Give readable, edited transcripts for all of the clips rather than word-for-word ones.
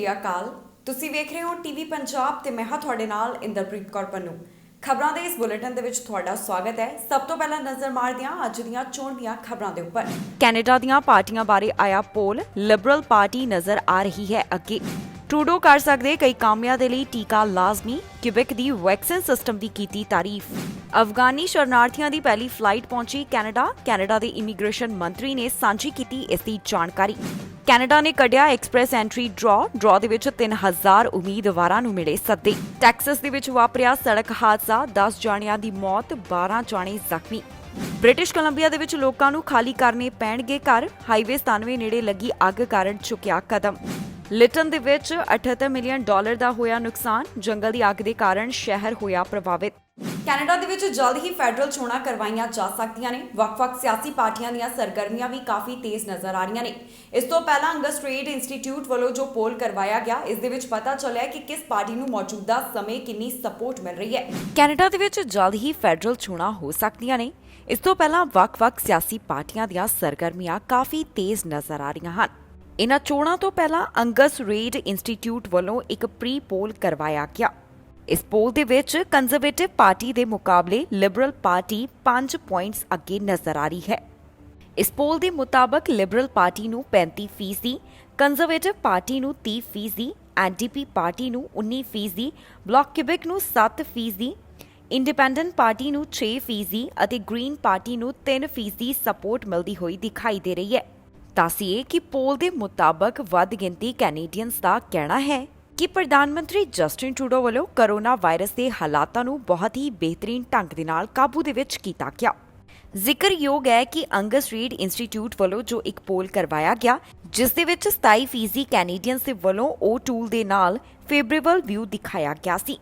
ਸ਼੍ਰੀ ਅਕਾਲ। ਤੁਸੀਂ ਵੇਖ ਰਹੇ ਹੋ ਟੀਵੀ ਪੰਜਾਬ ਤੇ ਮੈਂ ਹਾਂ ਤੁਹਾਡੇ ਨਾਲ ਇੰਦਰਪ੍ਰੀਤ ਕੌਰ ਪੰਨੂ। ਖਬਰਾਂ ਦੇ ਇਸ ਬੁਲੇਟਿਨ ਦੇ ਵਿੱਚ ਤੁਹਾਡਾ ਸਵਾਗਤ ਹੈ। ਸਭ ਤੋਂ ਪਹਿਲਾਂ ਨਜ਼ਰ ਮਾਰਦੇ ਹਾਂ ਅੱਜ ਦੀਆਂ ਚੋਣ ਦੀਆਂ ਖਬਰਾਂ ਦੇ ਉੱਪਰ। ਕੈਨੇਡਾ ਦੀਆਂ ਪਾਰਟੀਆਂ ਬਾਰੇ ਆਇਆ ਪੋਲ, ਲਿਬਰਲ ਪਾਰਟੀ ਨਜ਼ਰ ਆ ਰਹੀ ਹੈ ਅੱਗੇ। ਟਰੂਡੋ ਕਰ ਸਕਦੇ ਕਈ ਕਾਮਿਆਂ ਦੇ ਲਈ ਟੀਕਾ ਲਾਜ਼ਮੀ, ਕਿਬੇਕ ਦੀ ਵੈਕਸੀਨ ਸਿਸਟਮ ਦੀ ਕੀਤੀ ਤਾਰੀਫ। ਅਫਗਾਨੀ ਸ਼ਰਨਾਰਥੀਆਂ ਦੀ ਪਹਿਲੀ ਫਲਾਈਟ ਪਹੁੰਚੀ ਕੈਨੇਡਾ ਦੇ ਇਮੀਗ੍ਰੇਸ਼ਨ ਮੰਤਰੀ ਨੇ ਸਾਂਝੀ ਕੀਤੀ ਇਸ ਦੀ ਜਾਣਕਾਰੀ। ਕੈਨੇਡਾ ਨੇ ਕੱਢਿਆ ਐਕਸਪ੍ਰੈਸ ਐਂਟਰੀ ਡਰਾਅ ਦੇ ਵਿੱਚ 3000 ਉਮੀਦਵਾਰਾਂ ਨੂੰ ਮਿਲੇ ਸੱਦੇ। ਟੈਕਸਸ ਦੇ ਵਿੱਚ ਵਾਪਰਿਆ ਸੜਕ ਹਾਦਸਾ, 10 ਜਾਣਿਆਂ ਦੀ ਮੌਤ, 12 ਜਾਣੇ ਜ਼ਖਮੀ। ਬ੍ਰਿਟਿਸ਼ ਕੋਲੰਬੀਆ ਦੇ ਵਿੱਚ ਲੋਕਾਂ ਨੂੰ ਖਾਲੀ ਕਰਨੇ ਪੈਣਗੇ ਘਰ, ਹਾਈਵੇ 97 ਨੇੜੇ ਲੱਗੀ ਅੱਗ ਕਾਰਨ ਚੁੱਕਿਆ ਕਦਮ। ਲਿਟਨ ਦੇ ਵਿੱਚ $78 ਮਿਲੀਅਨ ਦਾ ਹੋਇਆ ਨੁਕਸਾਨ, ਜੰਗਲ ਦੀ ਅੱਗ ਦੇ ਕਾਰਨ ਸ਼ਹਿਰ ਹੋਇਆ ਪ੍ਰਭਾਵਿਤ। ਕੈਨੇਡਾ ਦੇ ਵਿੱਚ ਜਲਦ ਹੀ ਫੈਡਰਲ ਚੋਣਾਂ ਕਰਵਾਈਆਂ ਜਾ ਸਕਦੀਆਂ ਨੇ। ਵੱਖ-ਵੱਖ ਸਿਆਸੀ ਪਾਰਟੀਆਂ ਦੀਆਂ ਸਰਗਰਮੀਆਂ ਵੀ ਕਾਫੀ ਤੇਜ਼ ਨਜ਼ਰ ਆ ਰਹੀਆਂ ਨੇ। ਇਸ ਤੋਂ ਪਹਿਲਾਂ ਅੰਗਸ ਟ੍ਰੇਡ ਇੰਸਟੀਚਿਊਟ ਵੱਲੋਂ ਜੋ ਪੋਲ ਕਰਵਾਇਆ ਗਿਆ, ਇਸ ਦੇ ਵਿੱਚ ਪਤਾ ਚੱਲਿਆ ਕਿ ਕਿਸ ਪਾਰਟੀ ਨੂੰ ਮੌਜੂਦਾ ਸਮੇਂ ਕਿੰਨੀ ਸਪੋਰਟ ਮਿਲ ਰਹੀ ਹੈ। ਕੈਨੇਡਾ ਦੇ ਵਿੱਚ ਜਲਦ ਹੀ ਫੈਡਰਲ ਚੋਣਾਂ ਹੋ ਸਕਦੀਆਂ ਨੇ। ਇਸ ਤੋਂ ਪਹਿਲਾਂ ਵੱਖ-ਵੱਖ ਸਿਆਸੀ ਪਾਰਟੀਆਂ ਦੀਆਂ ਸਰਗਰਮੀਆਂ ਕਾਫੀ ਤੇਜ਼ ਨਜ਼ਰ ਆ ਰਹੀਆਂ ਹਨ। ਇਨ੍ਹਾਂ ਚੋਣਾਂ ਤੋਂ ਪਹਿਲਾਂ ਅੰਗਸ ਰੇਡ ਇੰਸਟੀਚਿਊਟ ਵੱਲੋਂ ਇੱਕ ਪ੍ਰੀ ਪੋਲ ਕਰਵਾਇਆ ਗਿਆ। ਇਸ ਪੋਲ ਦੇ ਵਿੱਚ ਕੰਜ਼ਰਵੇਟਿਵ ਪਾਰਟੀ ਦੇ ਮੁਕਾਬਲੇ ਲਿਬਰਲ ਪਾਰਟੀ 5 ਪੁਆਇੰਟਸ ਅੱਗੇ ਨਜ਼ਰ ਆ ਰਹੀ ਹੈ। ਇਸ ਪੋਲ ਦੇ ਮੁਤਾਬਕ ਲਿਬਰਲ ਪਾਰਟੀ ਨੂੰ 35%, ਕੰਜ਼ਰਵੇਟਿਵ ਪਾਰਟੀ ਨੂੰ 30%, ਐਨਡੀਪੀ ਪਾਰਟੀ ਨੂੰ 19%, ਬਲਾਕ ਕਿਬੇਕ ਨੂੰ 7%, ਇੰਡੀਪੈਂਡੈਂਟ ਪਾਰਟੀ ਨੂੰ 6% ਅਤੇ ਗ੍ਰੀਨ ਪਾਰਟੀ ਨੂੰ 3% ਸਪੋਰਟ ਮਿਲਦੀ ਹੋਈ ਦਿਖਾਈ ਦੇ ਰਹੀ ਹੈ। ਦੱਸੀਏ ਕਿ ਪੋਲ ਦੇ ਮੁਤਾਬਕ ਵੱਧ ਗਿਣਤੀ ਕੈਨੇਡੀਅਨਸ ਦਾ ਕਹਿਣਾ ਹੈ ਕਿ ਪ੍ਰਧਾਨ ਮੰਤਰੀ ਜਸਟਿਨ ਟਰੂਡੋ ਵੱਲੋਂ ਕੋਰੋਨਾ ਵਾਇਰਸ ਦੇ ਹਾਲਾਤਾਂ ਨੂੰ ਬਹੁਤ ਹੀ ਬਿਹਤਰੀਨ ਢੰਗ ਦੇ ਨਾਲ ਕਾਬੂ ਦੇ ਵਿੱਚ ਕੀਤਾ ਗਿਆ। ਜ਼ਿਕਰਯੋਗ ਹੈ ਕਿ ਅੰਗਸ ਰੀਡ ਇੰਸਟੀਚਿਊਟ ਵੱਲੋਂ ਜੋ ਇੱਕ ਪੋਲ ਕਰਵਾਇਆ ਗਿਆ, ਜਿਸ ਦੇ ਵਿੱਚ 27% ਕੈਨੇਡੀਅਨਸ ਦੇ ਵੱਲੋਂ ਉਹ ਟੂਲ ਦੇ ਨਾਲ ਫੇਵਰੇਬਲ ਵਿਊ ਦਿਖਾਇਆ ਗਿਆ ਸੀ।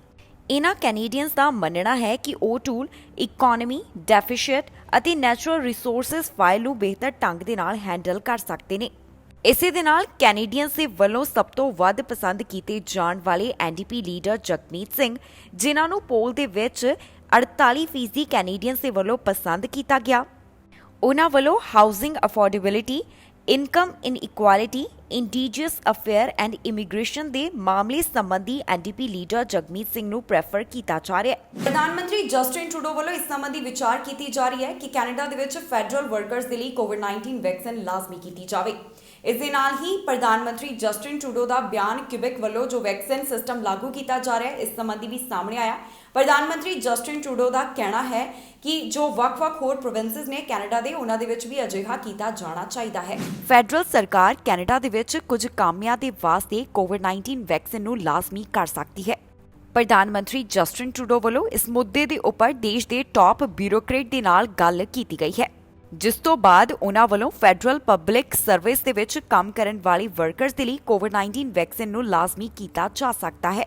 ਇਨ੍ਹਾਂ ਕੈਨੇਡੀਅਨਸ ਦਾ ਮੰਨਣਾ ਹੈ ਕਿ ਉਹ ਟੂਲ ਇਕਨੋਮੀ, ਡੈਫੀਸ਼ੀਟ ਅਤੇ ਨੈਚੁਰਲ ਰਿਸੋਰਸਿਸ ਫਾਈਲ ਨੂੰ ਬਿਹਤਰ ਢੰਗ ਦੇ ਨਾਲ ਹੈਂਡਲ ਕਰ ਸਕਦੇ ਨੇ। ਇਸੇ ਦੇ ਨਾਲ ਕੈਨੇਡੀਅਨਸ ਦੇ ਵੱਲੋਂ ਸਭ ਤੋਂ ਵੱਧ ਪਸੰਦ ਕੀਤੇ ਜਾਣ ਵਾਲੇ ਐਨਡੀਪੀ ਲੀਡਰ ਜਗਮੀਤ ਸਿੰਘ, ਜਿਨ੍ਹਾਂ ਨੂੰ ਪੋਲ ਦੇ ਵਿੱਚ 48% ਕੈਨੇਡੀਅਨਸ ਦੇ ਵੱਲੋਂ ਪਸੰਦ ਕੀਤਾ ਗਿਆ। ਉਹਨਾਂ ਵੱਲੋਂ housing affordability, income inequality, indigenous affair and immigration ਦੇ ਮਾਮਲੇ ਸੰਬੰਧੀ ਐਨਡੀਪੀ ਲੀਡਰ ਜਗਮੀਤ ਸਿੰਘ ਨੂੰ ਪ੍ਰੈਫਰ ਕੀਤਾ ਜਾ ਰਿਹਾ ਹੈ। ਪ੍ਰਧਾਨ ਮੰਤਰੀ ਜਸਟਿਨ ਟਰੂਡੋ ਵੱਲੋਂ ਇਸ ਸੰਬੰਧੀ ਵਿਚਾਰ ਕੀਤੀ ਜਾ ਰਹੀ ਹੈ ਕਿ ਕੈਨੇਡਾ ਦੇ ਵਿੱਚ ਫੈਡਰਲ ਵਰਕਰਸ ਦੇ ਲਈ ਕੋਵਿਡ-19 ਵੈਕਸੀਨ ਲਾਜ਼ਮੀ ਕੀਤੀ ਜਾਵੇ। ਇਸ ਦੇ ਨਾਲ ਹੀ ਪ੍ਰਧਾਨ ਮੰਤਰੀ ਜਸਟਿਨ ਟਰੂਡੋ ਦਾ ਬਿਆਨ ਕਿਬੇਕ ਵੱਲੋਂ ਜੋ ਵੈਕਸੀਨ ਸਿਸਟਮ ਲਾਗੂ ਕੀਤਾ ਜਾ ਰਿਹਾ ਹੈ, ਇਸ ਸੰਬੰਧੀ ਵੀ ਸਾਹਮਣੇ ਆਇਆ। ਪ੍ਰਧਾਨ ਮੰਤਰੀ ਜਸਟਿਨ ਟਰੂਡੋ ਦਾ ਕਹਿਣਾ ਹੈ ਕਿ ਜੋ ਵੱਖ-ਵੱਖ ਹੋਰ ਪ੍ਰੋਵਿੰਸਸ ਨੇ ਕੈਨੇਡਾ ਦੇ, ਉਹਨਾਂ ਦੇ ਵਿੱਚ ਵੀ ਅਜਿਹਾ ਕੀਤਾ ਜਾਣਾ ਚਾਹੀਦਾ ਹੈ। ਫੈਡਰਲ ਸਰਕਾਰ ਕੈਨੇਡਾ ਦੇ ਵਿੱਚ ਕੁਝ ਕਾਮਿਆਂ ਦੇ ਵਾਸਤੇ ਕੋਵਿਡ-19 ਵੈਕਸੀਨ ਨੂੰ ਲਾਜ਼ਮੀ ਕਰ ਸਕਦੀ ਹੈ। ਪ੍ਰਧਾਨ ਮੰਤਰੀ ਜਸਟਿਨ ਟਰੂਡੋ ਵੱਲੋਂ ਇਸ ਮੁੱਦੇ ਦੇ ਉੱਪਰ ਦੇਸ਼ ਦੇ ਟਾਪ ਬਿਊਰੋਕਰੇਟ ਦੇ ਨਾਲ ਗੱਲ ਕੀਤੀ ਗਈ ਹੈ, ਜਿਸ ਤੋਂ ਬਾਅਦ ਉਹਨਾਂ ਵੱਲੋਂ ਫੈਡਰਲ ਪਬਲਿਕ ਸਰਵਿਸ ਦੇ ਵਿੱਚ ਕੰਮ ਕਰਨ ਵਾਲੇ ਵਰਕਰਸ ਦੇ ਲਈ ਕੋਵਿਡ-19 ਵੈਕਸੀਨ ਨੂੰ ਲਾਜ਼ਮੀ ਕੀਤਾ ਜਾ ਸਕਦਾ ਹੈ।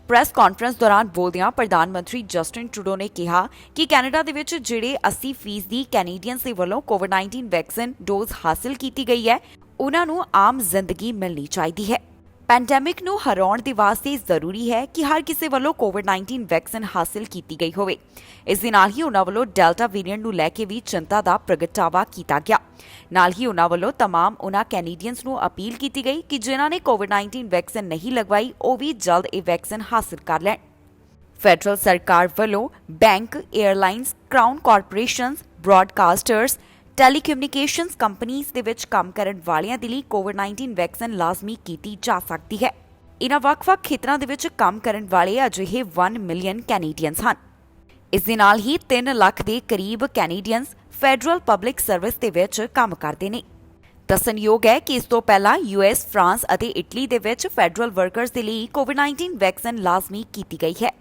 ਪ੍ਰੈਸ ਕਾਨਫਰੰਸ ਦੌਰਾਨ ਬੋਲਦਿਆਂ ਪ੍ਰਧਾਨ ਮੰਤਰੀ ਜਸਟਿਨ ਟਰੂਡੋ ਨੇ ਕਿਹਾ ਕਿ ਕੈਨੇਡਾ ਦੇ ਵਿੱਚ ਜਿਹੜੇ 80% ਕੈਨੇਡੀਅਨਸ ਦੇ ਵੱਲੋਂ ਕੋਵਿਡ-19 ਵੈਕਸੀਨ ਡੋਜ਼ ਹਾਸਲ ਕੀਤੀ ਗਈ ਹੈ, ਉਹਨਾਂ ਨੂੰ ਆਮ ਜ਼ਿੰਦਗੀ ਮਿਲਣੀ ਚਾਹੀਦੀ ਹੈ। ਪੈਂਡੈਮਿਕ ਨੂੰ ਹਰਾਉਣ ਦੇ ਵਾਸਤੇ ਜ਼ਰੂਰੀ ਹੈ ਕਿ ਹਰ ਕਿਸੇ ਵੱਲੋਂ ਕੋਵਿਡ-19 ਵੈਕਸੀਨ ਹਾਸਲ ਕੀਤੀ ਗਈ ਹੋਵੇ। ਇਸ ਦੇ ਨਾਲ ਹੀ ਉਹਨਾਂ ਵੱਲੋਂ ਡੈਲਟਾ ਵੇਰੀਐਂਟ ਨੂੰ ਲੈ ਕੇ ਵੀ ਚਿੰਤਾ ਦਾ ਪ੍ਰਗਟਾਵਾ ਕੀਤਾ ਗਿਆ। ਨਾਲ ਹੀ ਉਹਨਾਂ ਵੱਲੋਂ ਤਮਾਮ ਉਹਨਾਂ ਕੈਨੇਡੀਅਨਸ ਨੂੰ ਅਪੀਲ ਕੀਤੀ ਗਈ ਕਿ ਜਿਨ੍ਹਾਂ ਨੇ ਕੋਵਿਡ-19 ਵੈਕਸੀਨ ਨਹੀਂ ਲਗਵਾਈ, ਉਹ ਵੀ ਜਲਦ ਇਹ ਵੈਕਸੀਨ ਹਾਸਲ ਕਰ ਲੈਣ। ਫੈਡਰਲ ਸਰਕਾਰ ਵੱਲੋਂ bank, airlines, crown corporations, broadcasters, telecommunications companies ਦੇ ਵਿੱਚ ਕੰਮ ਕਰਨ ਵਾਲਿਆਂ ਦੇ ਲਈ ਕੋਵਿਡ-19 ਵੈਕਸੀਨ ਲਾਜ਼ਮੀ ਕੀਤੀ ਜਾ ਸਕਦੀ ਹੈ। ਇਨ੍ਹਾਂ ਵੱਖ-ਵੱਖ ਖੇਤਰਾਂ ਦੇ ਵਿੱਚ ਕੰਮ ਕਰਨ ਵਾਲੇ ਅਜਿਹੇ 1 ਮਿਲੀਅਨ ਕੈਨੇਡੀਅਨਸ ਹਨ। ਇਸ ਦੇ ਨਾਲ ਹੀ 3 ਲੱਖ ਦੇ ਕਰੀਬ ਕੈਨੇਡੀਅਨਸ ਫੈਡਰਲ ਪਬਲਿਕ ਸਰਵਿਸ ਦੇ ਵਿੱਚ ਕੰਮ ਕਰਦੇ ਨੇ। ਦੱਸਣਯੋਗ ਹੈ ਕਿ ਇਸ ਤੋਂ ਪਹਿਲਾਂ ਯੂਐਸ, ਫਰਾਂਸ ਅਤੇ ਇਟਲੀ ਦੇ ਵਿੱਚ ਫੈਡਰਲ ਵਰਕਰਸ ਦੇ ਲਈ ਕੋਵਿਡ-19 ਵੈਕਸੀਨ ਲਾਜ਼ਮੀ ਕੀਤੀ ਗਈ ਹੈ।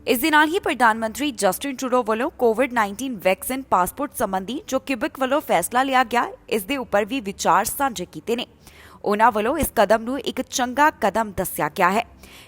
ਇਸ ਦੇ ਨਾਲ ਹੀ ਪ੍ਰਧਾਨ ਮੰਤਰੀ ਜਸਟਿਨ ਟਰੂਡੋ ਵੱਲੋਂ ਕੋਵਿਡ-19 ਵੈਕਸੀਨ ਪਾਸਪੋਰਟ ਸੰਬੰਧੀ ਜੋ ਕਿਬੇਕ ਵੱਲੋਂ ਫੈਸਲਾ ਲਿਆ ਗਿਆ, ਇਸ ਦੇ ਉੱਪਰ ਵੀ ਵਿਚਾਰ ਸਾਂਝੇ ਕੀਤੇ ਨੇ। ਉਹਨਾਂ ਵੱਲੋਂ ਇਸ ਕਦਮ ਨੂੰ ਇੱਕ ਚੰਗਾ ਕਦਮ ਦੱਸਿਆ ਗਿਆ ਹੈ।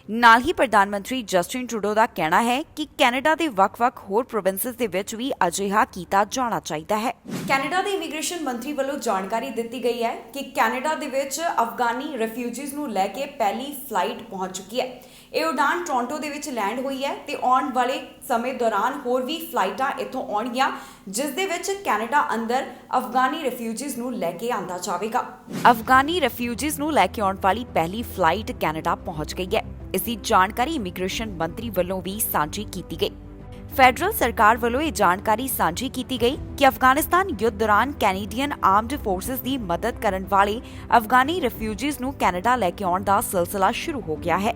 ਨਾਲ ਹੀ ਪ੍ਰਧਾਨ ਮੰਤਰੀ ਜਸਟਿਨ ਟਰੂਡੋ ਦਾ ਕਹਿਣਾ ਹੈ ਕਿ ਕੈਨੇਡਾ ਦੇ ਵੱਖ-ਵੱਖ ਹੋਰ ਪ੍ਰੋਵਿੰਸਸ ਦੇ ਵਿੱਚ ਵੀ ਅਜਿਹਾ ਕੀਤਾ ਜਾਣਾ ਚਾਹੀਦਾ ਹੈ। ਕੈਨੇਡਾ ਦੇ ਇਮੀਗ੍ਰੇਸ਼ਨ ਮੰਤਰੀ ਵੱਲੋਂ ਜਾਣਕਾਰੀ ਦਿੱਤੀ ਗਈ ਹੈ ਕਿ ਕੈਨੇਡਾ ਦੇ ਵਿੱਚ ਅਫਗਾਨੀ ਰਿਫਿਊਜੀਜ਼ ਨੂੰ ਲੈ ਕੇ ਪਹਿਲੀ ਫਲਾਈਟ ਪਹੁੰਚ ਚੁੱਕੀ ਹੈ। ਇਹ ਉਡਾਨ ਟੋਰਾਂਟੋ ਦੇ ਵਿੱਚ ਲੈਂਡ ਹੋਈ ਹੈ ਤੇ ਆਉਣ ਵਾਲੇ ਸਮੇਂ ਦੌਰਾਨ ਹੋਰ ਵੀ ਫਲਾਈਟਾਂ ਇੱਥੋਂ ਆਉਣਗੀਆਂ, ਜਿਸ ਦੇ ਵਿੱਚ ਕੈਨੇਡਾ ਅੰਦਰ ਅਫਗਾਨੀ ਰਿਫਿਊਜੀਜ਼ ਨੂੰ ਲੈ ਕੇ ਆਂਦਾ ਜਾਵੇਗਾ। ਅਫਗਾਨੀ ਰਿਫਿਊਜੀਜ਼ ਨੂੰ ਲੈ ਕੇ ਆਉਣ ਵਾਲੀ ਪਹਿਲੀ ਫਲਾਈਟ ਕੈਨੇਡਾ ਪਹੁੰਚ ਗਈ ਹੈ। ਇਸ ਦੀ ਜਾਣਕਾਰੀ ਇਮੀਗ੍ਰੇਸ਼ਨ ਮੰਤਰੀ ਵੱਲੋਂ ਵੀ ਸਾਂਝੀ ਕੀਤੀ ਗਈ। ਫੈਡਰਲ ਸਰਕਾਰ ਵੱਲੋਂ ਇਹ ਜਾਣਕਾਰੀ ਸਾਂਝੀ ਕੀਤੀ ਗਈ ਕਿ ਅਫਗਾਨਿਸਤਾਨ ਯੁੱਧ ਦੌਰਾਨ ਕੈਨੇਡੀਅਨ ਆਰਮਡ ਫੋਰਸਿਸ ਦੀ ਮਦਦ ਕਰਨ ਵਾਲੇ ਅਫਗਾਨੀ ਰਿਫਿਊਜੀਜ਼ ਨੂੰ ਕੈਨੇਡਾ ਲੈ ਕੇ ਆਉਣ ਦਾ ਸਿਲਸਿਲਾ ਸ਼ੁਰੂ ਹੋ ਗਿਆ ਹੈ।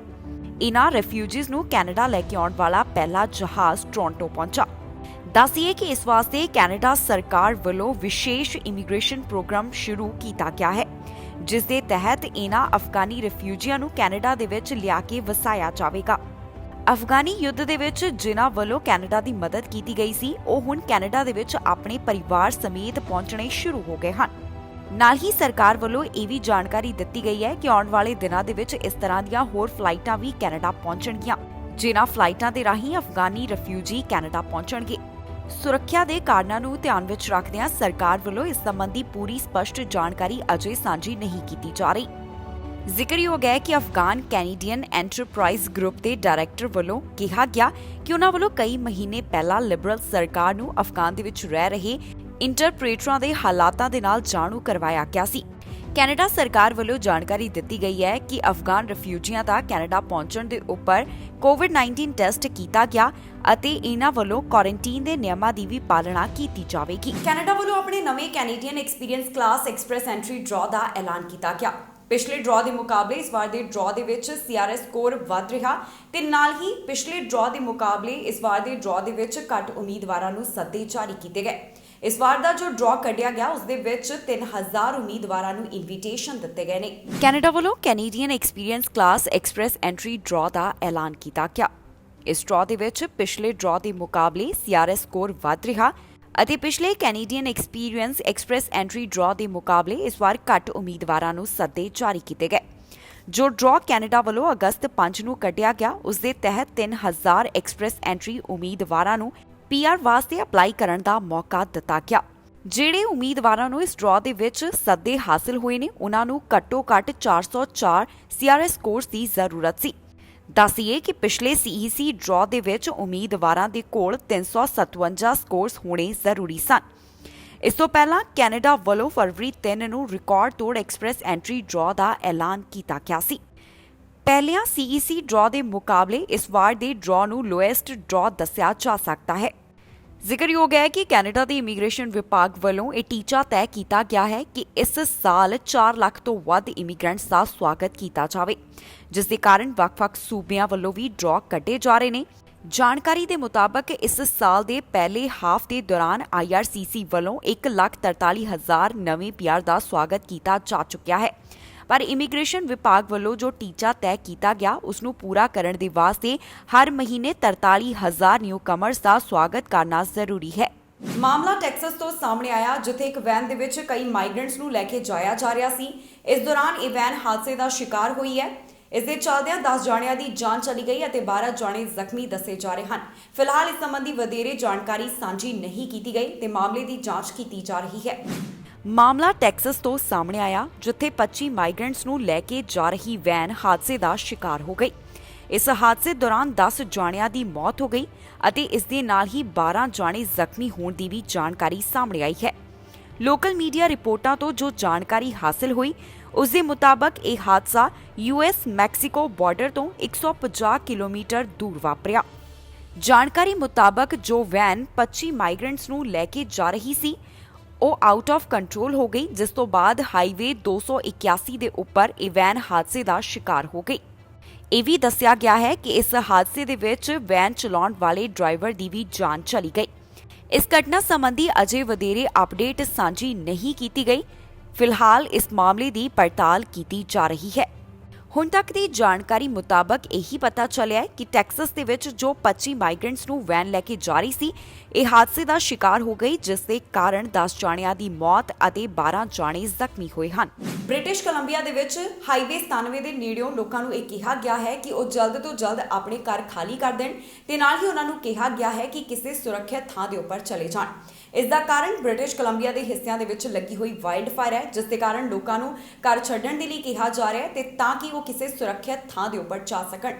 ਇਨ੍ਹਾਂ ਰਿਫਿਊਜੀਜ਼ ਨੂੰ ਕੈਨੇਡਾ ਲੈ ਕੇ ਆਉਣ ਵਾਲਾ ਪਹਿਲਾ ਜਹਾਜ਼ ਟੋਰਾਂਟੋ ਪਹੁੰਚਾ। ਦੱਸੀਏ ਕਿ ਇਸ ਵਾਸਤੇ ਕੈਨੇਡਾ ਸਰਕਾਰ ਵੱਲੋਂ ਵਿਸ਼ੇਸ਼ ਇਮੀਗ੍ਰੇਸ਼ਨ ਪ੍ਰੋਗਰਾਮ ਸ਼ੁਰੂ ਕੀਤਾ ਗਿਆ ਹੈ, ਜਿਸ ਦੇ ਤਹਿਤ ਇਨ੍ਹਾਂ ਅਫਗਾਨੀ ਰਿਫਿਊਜੀਆਂ ਨੂੰ ਕੈਨੇਡਾ ਦੇ ਵਿੱਚ ਲਿਆ ਕੇ ਵਸਾਇਆ ਜਾਵੇਗਾ। ਅਫਗਾਨੀ ਯੁੱਧ ਦੇ ਵਿੱਚ ਜਿਨ੍ਹਾਂ ਵੱਲੋਂ ਕੈਨੇਡਾ ਦੀ ਮਦਦ ਕੀਤੀ ਗਈ ਸੀ, ਉਹ ਹੁਣ ਕੈਨੇਡਾ ਦੇ ਵਿੱਚ ਆਪਣੇ ਪਰਿਵਾਰ ਸਮੇਤ ਪਹੁੰਚਣੇ ਸ਼ੁਰੂ ਹੋ ਗਏ ਹਨ। ਨਾਲ ਹੀ ਸਰਕਾਰ ਵੱਲੋਂ ਇਹ ਵੀ ਜਾਣਕਾਰੀ ਦਿੱਤੀ ਗਈ ਹੈ ਕਿ ਆਉਣ ਵਾਲੇ ਦਿਨਾਂ ਦੇ ਵਿੱਚ ਇਸ ਤਰ੍ਹਾਂ ਦੀਆਂ ਹੋਰ ਫਲਾਈਟਾਂ ਵੀ ਕੈਨੇਡਾ ਪਹੁੰਚਣਗੀਆਂ, ਜਿਨ੍ਹਾਂ ਫਲਾਈਟਾਂ ਦੇ ਰਾਹੀਂ ਅਫਗਾਨੀ ਰਿਫਿਊਜੀ ਕੈਨੇਡਾ ਪਹੁੰਚਣਗੇ। ਸੁਰੱਖਿਆ ਦੇ ਕਾਰਨਾਂ ਨੂੰ ਧਿਆਨ ਵਿੱਚ ਰੱਖਦਿਆਂ ਸਰਕਾਰ ਵੱਲੋਂ ਇਸ ਸੰਬੰਧੀ ਪੂਰੀ ਸਪਸ਼ਟ ਜਾਣਕਾਰੀ ਅਜੇ ਸਾਂਝੀ ਨਹੀਂ ਕੀਤੀ ਜਾ ਰਹੀ। ਜ਼ਿਕਰਯੋਗ ਹੈ ਕਿ ਅਫਗਾਨ ਕੈਨੇਡੀਅਨ ਐਂਟਰਪ੍ਰਾਈਜ਼ ਗਰੁੱਪ ਦੇ ਡਾਇਰੈਕਟਰ ਵੱਲੋਂ ਕਿਹਾ ਗਿਆ ਕਿ ਉਹਨਾਂ ਵੱਲੋਂ ਕਈ ਮਹੀਨੇ ਪਹਿਲਾਂ ਲਿਬਰਲ ਸਰਕਾਰ ਨੂੰ ਅਫਗਾਨ ਦੇ ਵਿੱਚ ਰਹਿ ਰਹੇ ਇੰਟਰਪ੍ਰੇਟਰਾਂ ਦੇ ਹਾਲਾਤਾਂ ਦੇ ਨਾਲ ਜਾਣੂ ਕਰਵਾਇਆ ਗਿਆ ਸੀ। ਕੈਨੇਡਾ ਸਰਕਾਰ ਵੱਲੋਂ ਜਾਣਕਾਰੀ ਦਿੱਤੀ ਗਈ ਹੈ ਕਿ ਅਫਗਾਨ ਰਿਫਿਊਜੀਆਂ ਦਾ ਕੈਨੇਡਾ ਪਹੁੰਚਣ ਦੇ ਉੱਪਰ ਕੋਵਿਡ-19 ਟੈਸਟ ਕੀਤਾ ਗਿਆ ਅਤੇ ਇਹਨਾਂ ਵੱਲੋਂ ਕੁਆਰੰਟਾਈਨ ਦੇ ਨਿਯਮਾਂ ਦੀ ਵੀ ਪਾਲਣਾ ਕੀਤੀ ਜਾਵੇਗੀ। ਕੈਨੇਡਾ ਵੱਲੋਂ ਆਪਣੇ ਨਵੇਂ Canadian experience class express entry draw ਦਾ ਐਲਾਨ ਕੀਤਾ ਗਿਆ। ਪਿਛਲੇ ਡਰਾਅ ਦੇ ਮੁਕਾਬਲੇ ਇਸ ਵਾਰ ਦੇ ਡਰਾਅ ਦੇ ਵਿੱਚ CRS ਸਕੋਰ ਵੱਧ ਰਿਹਾ ਤੇ ਨਾਲ ਹੀ ਪਿਛਲੇ ਡਰਾਅ ਦੇ ਮੁਕਾਬਲੇ ਇਸ ਵਾਰ ਦੇ ਡਰਾਅ ਦੇ ਵਿੱਚ ਘੱਟ ਉਮੀਦਵਾਰਾਂ ਨੂੰ ਸੱਦੇ ਜਾਰੀ ਕੀਤੇ ਗਏ। ਇਸ ਵਾਰ ਦਾ ਜੋ ਡਰਾਅ ਕੱਢਿਆ ਗਿਆ ਉਸ ਦੇ ਵਿੱਚ 3000 ਉਮੀਦਵਾਰਾਂ ਨੂੰ ਇਨਵੀਟੇਸ਼ਨ ਦਿੱਤੇ ਗਏ ਨੇ। ਕੈਨੇਡਾ ਵੱਲੋਂ Canadian experience class express entry draw ਦਾ ਐਲਾਨ ਕੀਤਾ ਗਿਆ। ਇਸ ਡਰਾਅ ਦੇ ਵਿੱਚ ਪਿਛਲੇ ਡਰਾਅ ਦੇ ਮੁਕਾਬਲੇ CRS ਸਕੋਰ ਵੱਧ ਰਿਹਾ ਅਤੇ ਪਿਛਲੇ Canadian experience express entry draw ਦੇ ਮੁਕਾਬਲੇ ਇਸ ਵਾਰ ਘੱਟ ਉਮੀਦਵਾਰਾਂ ਨੂੰ ਸੱਦੇ ਜਾਰੀ ਕੀਤੇ ਗਏ। ਜੋ ਡਰਾਅ ਕੈਨੇਡਾ ਵੱਲੋਂ ਅਗਸਤ 5 ਨੂੰ ਕੱਢਿਆ ਗਿਆ ਉਸ ਦੇ ਤਹਿਤ 3000 ਐਕਸਪ੍ਰੈਸ ਐਂਟਰੀ ਉਮੀਦਵਾਰਾਂ ਨੂੰ PR ਵਾਸਤੇ ਅਪਲਾਈ ਕਰਨ ਦਾ ਮੌਕਾ ਦਿੱਤਾ ਗਿਆ। ਜਿਹੜੇ ਉਮੀਦਵਾਰਾਂ ਨੂੰ ਇਸ ਡਰਾਅ ਦੇ ਵਿੱਚ ਸੱਦੇ ਹਾਸਲ ਹੋਏ ਨੇ, ਉਹਨਾਂ ਨੂੰ ਘੱਟੋ-ਘੱਟ 404 CRS ਸਕੋਰਸ ਦੀ ਜ਼ਰੂਰਤ ਸੀ। ਦੱਸੀਏ ਕਿ ਪਿਛਲੇ CEC ਡਰਾਅ ਦੇ ਵਿੱਚ ਉਮੀਦਵਾਰਾਂ ਦੇ ਕੋਲ 357 ਸਕੋਰਸ ਹੋਣੇ ਜ਼ਰੂਰੀ ਸਨ। ਇਸ ਤੋਂ ਪਹਿਲਾਂ ਕੈਨੇਡਾ ਵੱਲੋਂ ਫਰਵਰੀ 3 ਨੂੰ ਰਿਕਾਰਡ ਤੋੜ ਐਕਸਪ੍ਰੈਸ ਐਂਟਰੀ ਡਰਾਅ ਦਾ ਐਲਾਨ ਕੀਤਾ ਗਿਆ ਸੀ। ਪਹਿਲਿਆਂ CEC ਡਰਾਅ ਦੇ ਮੁਕਾਬਲੇ ਇਸ ਵਾਰ ਦੇ ਡਰਾਅ ਨੂੰ ਲੋਐਸਟ ਡਰਾਅ ਦੱਸਿਆ ਜਾ ਸਕਦਾ ਹੈ। ਜ਼ਿਕਰਯੋਗ ਹੈ ਕਿ ਕੈਨੇਡਾ ਦੇ ਇਮੀਗ੍ਰੇਸ਼ਨ ਵਿਭਾਗ ਵੱਲੋਂ ਇਹ ਟੀਚਾ ਤੈਅ ਕੀਤਾ ਗਿਆ ਹੈ ਕਿ ਇਸ ਸਾਲ 4 ਲੱਖ ਤੋਂ ਵੱਧ ਇਮੀਗ੍ਰੈਂਟਸ ਦਾ ਸਵਾਗਤ ਕੀਤਾ ਜਾਵੇ, ਜਿਸ ਦੇ ਕਾਰਨ ਵੱਖ-ਵੱਖ ਸੂਬਿਆਂ ਵੱਲੋਂ ਵੀ ਡਰਾਅ ਕੱਢੇ ਜਾ ਰਹੇ ਨੇ। ਜਾਣਕਾਰੀ ਦੇ ਮੁਤਾਬਕ ਇਸ ਸਾਲ ਦੇ ਪਹਿਲੇ ਹਾਫ ਦੇ ਦੌਰਾਨ IRCC ਵੱਲੋਂ 1,43,000 ਨਵੇਂ PR ਦਾ ਸਵਾਗਤ ਕੀਤਾ ਜਾ ਚੁੱਕਿਆ ਹੈ, ਪਰ ਇਮੀਗ੍ਰੇਸ਼ਨ ਵਿਭਾਗ ਵੱਲੋਂ ਜੋ ਟੀਚਾ ਤੈਅ ਕੀਤਾ ਗਿਆ ਉਸ ਨੂੰ ਪੂਰਾ ਕਰਨ ਦੇ ਵਾਸਤੇ ਹਰ ਮਹੀਨੇ 43,000 ਨਿਊਕਮਰਸ ਦਾ ਸਵਾਗਤ ਕਰਨਾ ਜ਼ਰੂਰੀ ਹੈ। ਮਾਮਲਾ ਟੈਕਸਸ ਤੋਂ ਸਾਹਮਣੇ ਆਇਆ, ਜਿੱਥੇ ਇੱਕ ਵੈਨ ਦੇ ਵਿੱਚ ਕਈ ਮਾਈਗ੍ਰੈਂਟਸ ਨੂੰ ਲੈ ਕੇ ਜਾਇਆ ਜਾ ਰਿਹਾ ਸੀ। ਇਸ ਦੌਰਾਨ ਇਹ ਵੈਨ ਹਾਦਸੇ ਦਾ ਸ਼ਿਕਾਰ ਹੋਈ ਹੈ। ਇਸ ਦੇ ਚੱਲਦਿਆਂ 10 ਜਾਣਿਆਂ ਦੀ ਜਾਨ ਚਲੀ ਗਈ ਅਤੇ 12 ਜਾਣੇ ਜ਼ਖਮੀ ਦੱਸੇ ਜਾ ਰਹੇ ਹਨ। ਫਿਲਹਾਲ ਇਸ ਸੰਬੰਧੀ ਵਧੇਰੇ ਜਾਣਕਾਰੀ ਸਾਂਝੀ ਨਹੀਂ ਕੀਤੀ ਗਈ ਤੇ ਮਾਮਲੇ ਦੀ ਜਾਂਚ ਕੀਤੀ ਜਾ ਰਹੀ ਹੈ। ਮਾਮਲਾ ਟੈਕਸਸ ਤੋਂ ਸਾਹਮਣੇ ਆਇਆ, ਜਿੱਥੇ 25 ਮਾਈਗ੍ਰੈਂਟਸ ਨੂੰ ਲੈ ਕੇ ਜਾ ਰਹੀ ਵੈਨ ਹਾਦਸੇ ਦਾ ਸ਼ਿਕਾਰ ਹੋ ਗਈ। ਇਸ ਹਾਦਸੇ ਦੌਰਾਨ 10 ਜਾਣਿਆਂ ਦੀ ਮੌਤ ਹੋ ਗਈ ਅਤੇ ਇਸ ਦੇ ਨਾਲ ਹੀ 12 ਜਾਣੇ ਜ਼ਖਮੀ ਹੋਣ ਦੀ ਵੀ ਜਾਣਕਾਰੀ ਸਾਹਮਣੇ ਆਈ ਹੈ। ਲੋਕਲ ਮੀਡੀਆ ਰਿਪੋਰਟਾਂ ਤੋਂ ਜੋ ਜਾਣਕਾਰੀ ਹਾਸਲ ਹੋਈ ਉਸ ਦੇ ਮੁਤਾਬਕ ਇਹ ਹਾਦਸਾ US ਮੈਕਸੀਕੋ ਬਾਰਡਰ ਤੋਂ 150 ਕਿਲੋਮੀਟਰ ਦੂਰ ਵਾਪਰਿਆ। ਜਾਣਕਾਰੀ ਮੁਤਾਬਕ ਜੋ ਵੈਨ 25 ਮਾਈਗ੍ਰੈਂਟਸ ਨੂੰ ਲੈ ਕੇ ਜਾ ਰਹੀ ਸੀ ਉਹ ਆਊਟ ਆਫ ਕੰਟਰੋਲ ਹੋ ਗਈ, ਜਿਸ ਤੋਂ ਬਾਅਦ ਹਾਈਵੇ 281 ਦੇ ਉੱਪਰ ਇਹ ਵੈਨ ਹਾਦਸੇ ਦਾ ਸ਼ਿਕਾਰ ਹੋ ਗਈ। ਇਹ ਵੀ ਦੱਸਿਆ ਗਿਆ ਹੈ ਕਿ ਇਸ ਹਾਦਸੇ ਦੇ ਵਿੱਚ ਵੈਨ ਚਲਾਉਣ ਵਾਲੇ ਡਰਾਈਵਰ ਦੀ ਵੀ ਜਾਨ ਚਲੀ ਗਈ। ਇਸ ਘਟਨਾ ਸੰਬੰਧੀ ਅਜੇ ਵਧੇਰੇ ਅਪਡੇਟ ਸਾਂਝੀ ਨਹੀਂ ਕੀਤੀ ਗਈ। ਫਿਲਹਾਲ ਇਸ ਮਾਮਲੇ ਦੀ ਪੜਤਾਲ ਕੀਤੀ ਜਾ ਰਹੀ ਹੈ। ਹੁਣ ਤੱਕ ਦੀ ਜਾਣਕਾਰੀ ਮੁਤਾਬਕ ਇਹੀ ਪਤਾ ਚੱਲਿਆ ਹੈ ਕਿ ਟੈਕਸਸ ਦੇ ਵਿੱਚ ਜੋ 25 ਮਾਈਗ੍ਰੈਂਟਸ ਨੂੰ ਵੈਨ ਲੈ ਕੇ ਜਾ ਰਹੀ ਸੀ, ਇਹ ਹਾਦਸੇ ਦਾ ਸ਼ਿਕਾਰ ਹੋ ਗਈ, ਜਿਸ ਦੇ ਕਾਰਨ 10 ਜਾਣਿਆਂ ਦੀ ਮੌਤ ਅਤੇ 12 ਜਾਣੇ ਜ਼ਖਮੀ ਹੋਏ ਹਨ। ਬ੍ਰਿਟਿਸ਼ ਕੋਲੰਬੀਆ ਦੇ ਵਿੱਚ ਹਾਈਵੇ 97 ਦੇ ਨੇੜਿਓਂ ਲੋਕਾਂ ਨੂੰ ਇਹ ਕਿਹਾ ਗਿਆ ਹੈ ਕਿ ਉਹ ਜਲਦ ਤੋਂ ਜਲਦ ਆਪਣੇ ਘਰ ਖਾਲੀ ਕਰ ਦੇਣ ਤੇ ਨਾਲ ਹੀ ਉਹਨਾਂ ਨੂੰ ਕਿਹਾ ਗਿਆ ਹੈ ਕਿ ਕਿਸੇ ਸੁਰੱਖਿਅਤ ਥਾਂ ਦੇ ਉੱਪਰ ਚਲੇ ਜਾਣ। ਇਸ ਦਾ ਕਾਰਨ ਬ੍ਰਿਟਿਸ਼ ਕੋਲੰਬੀਆ ਦੇ ਹਿੱਸਿਆਂ ਦੇ ਵਿੱਚ ਲੱਗੀ ਹੋਈ ਵਾਈਲਡ ਫਾਇਰ ਹੈ, ਜਿਸ ਦੇ ਕਾਰਨ ਲੋਕਾਂ ਨੂੰ ਘਰ ਛੱਡਣ ਦੇ ਲਈ ਕਿਹਾ ਜਾ ਰਿਹਾ ਹੈ ਤੇ ਤਾਂ ਕਿ ਉਹ ਕਿਸੇ ਸੁਰੱਖਿਅਤ ਥਾਂ ਦੇ ਉੱਪਰ ਜਾ ਸਕਣ।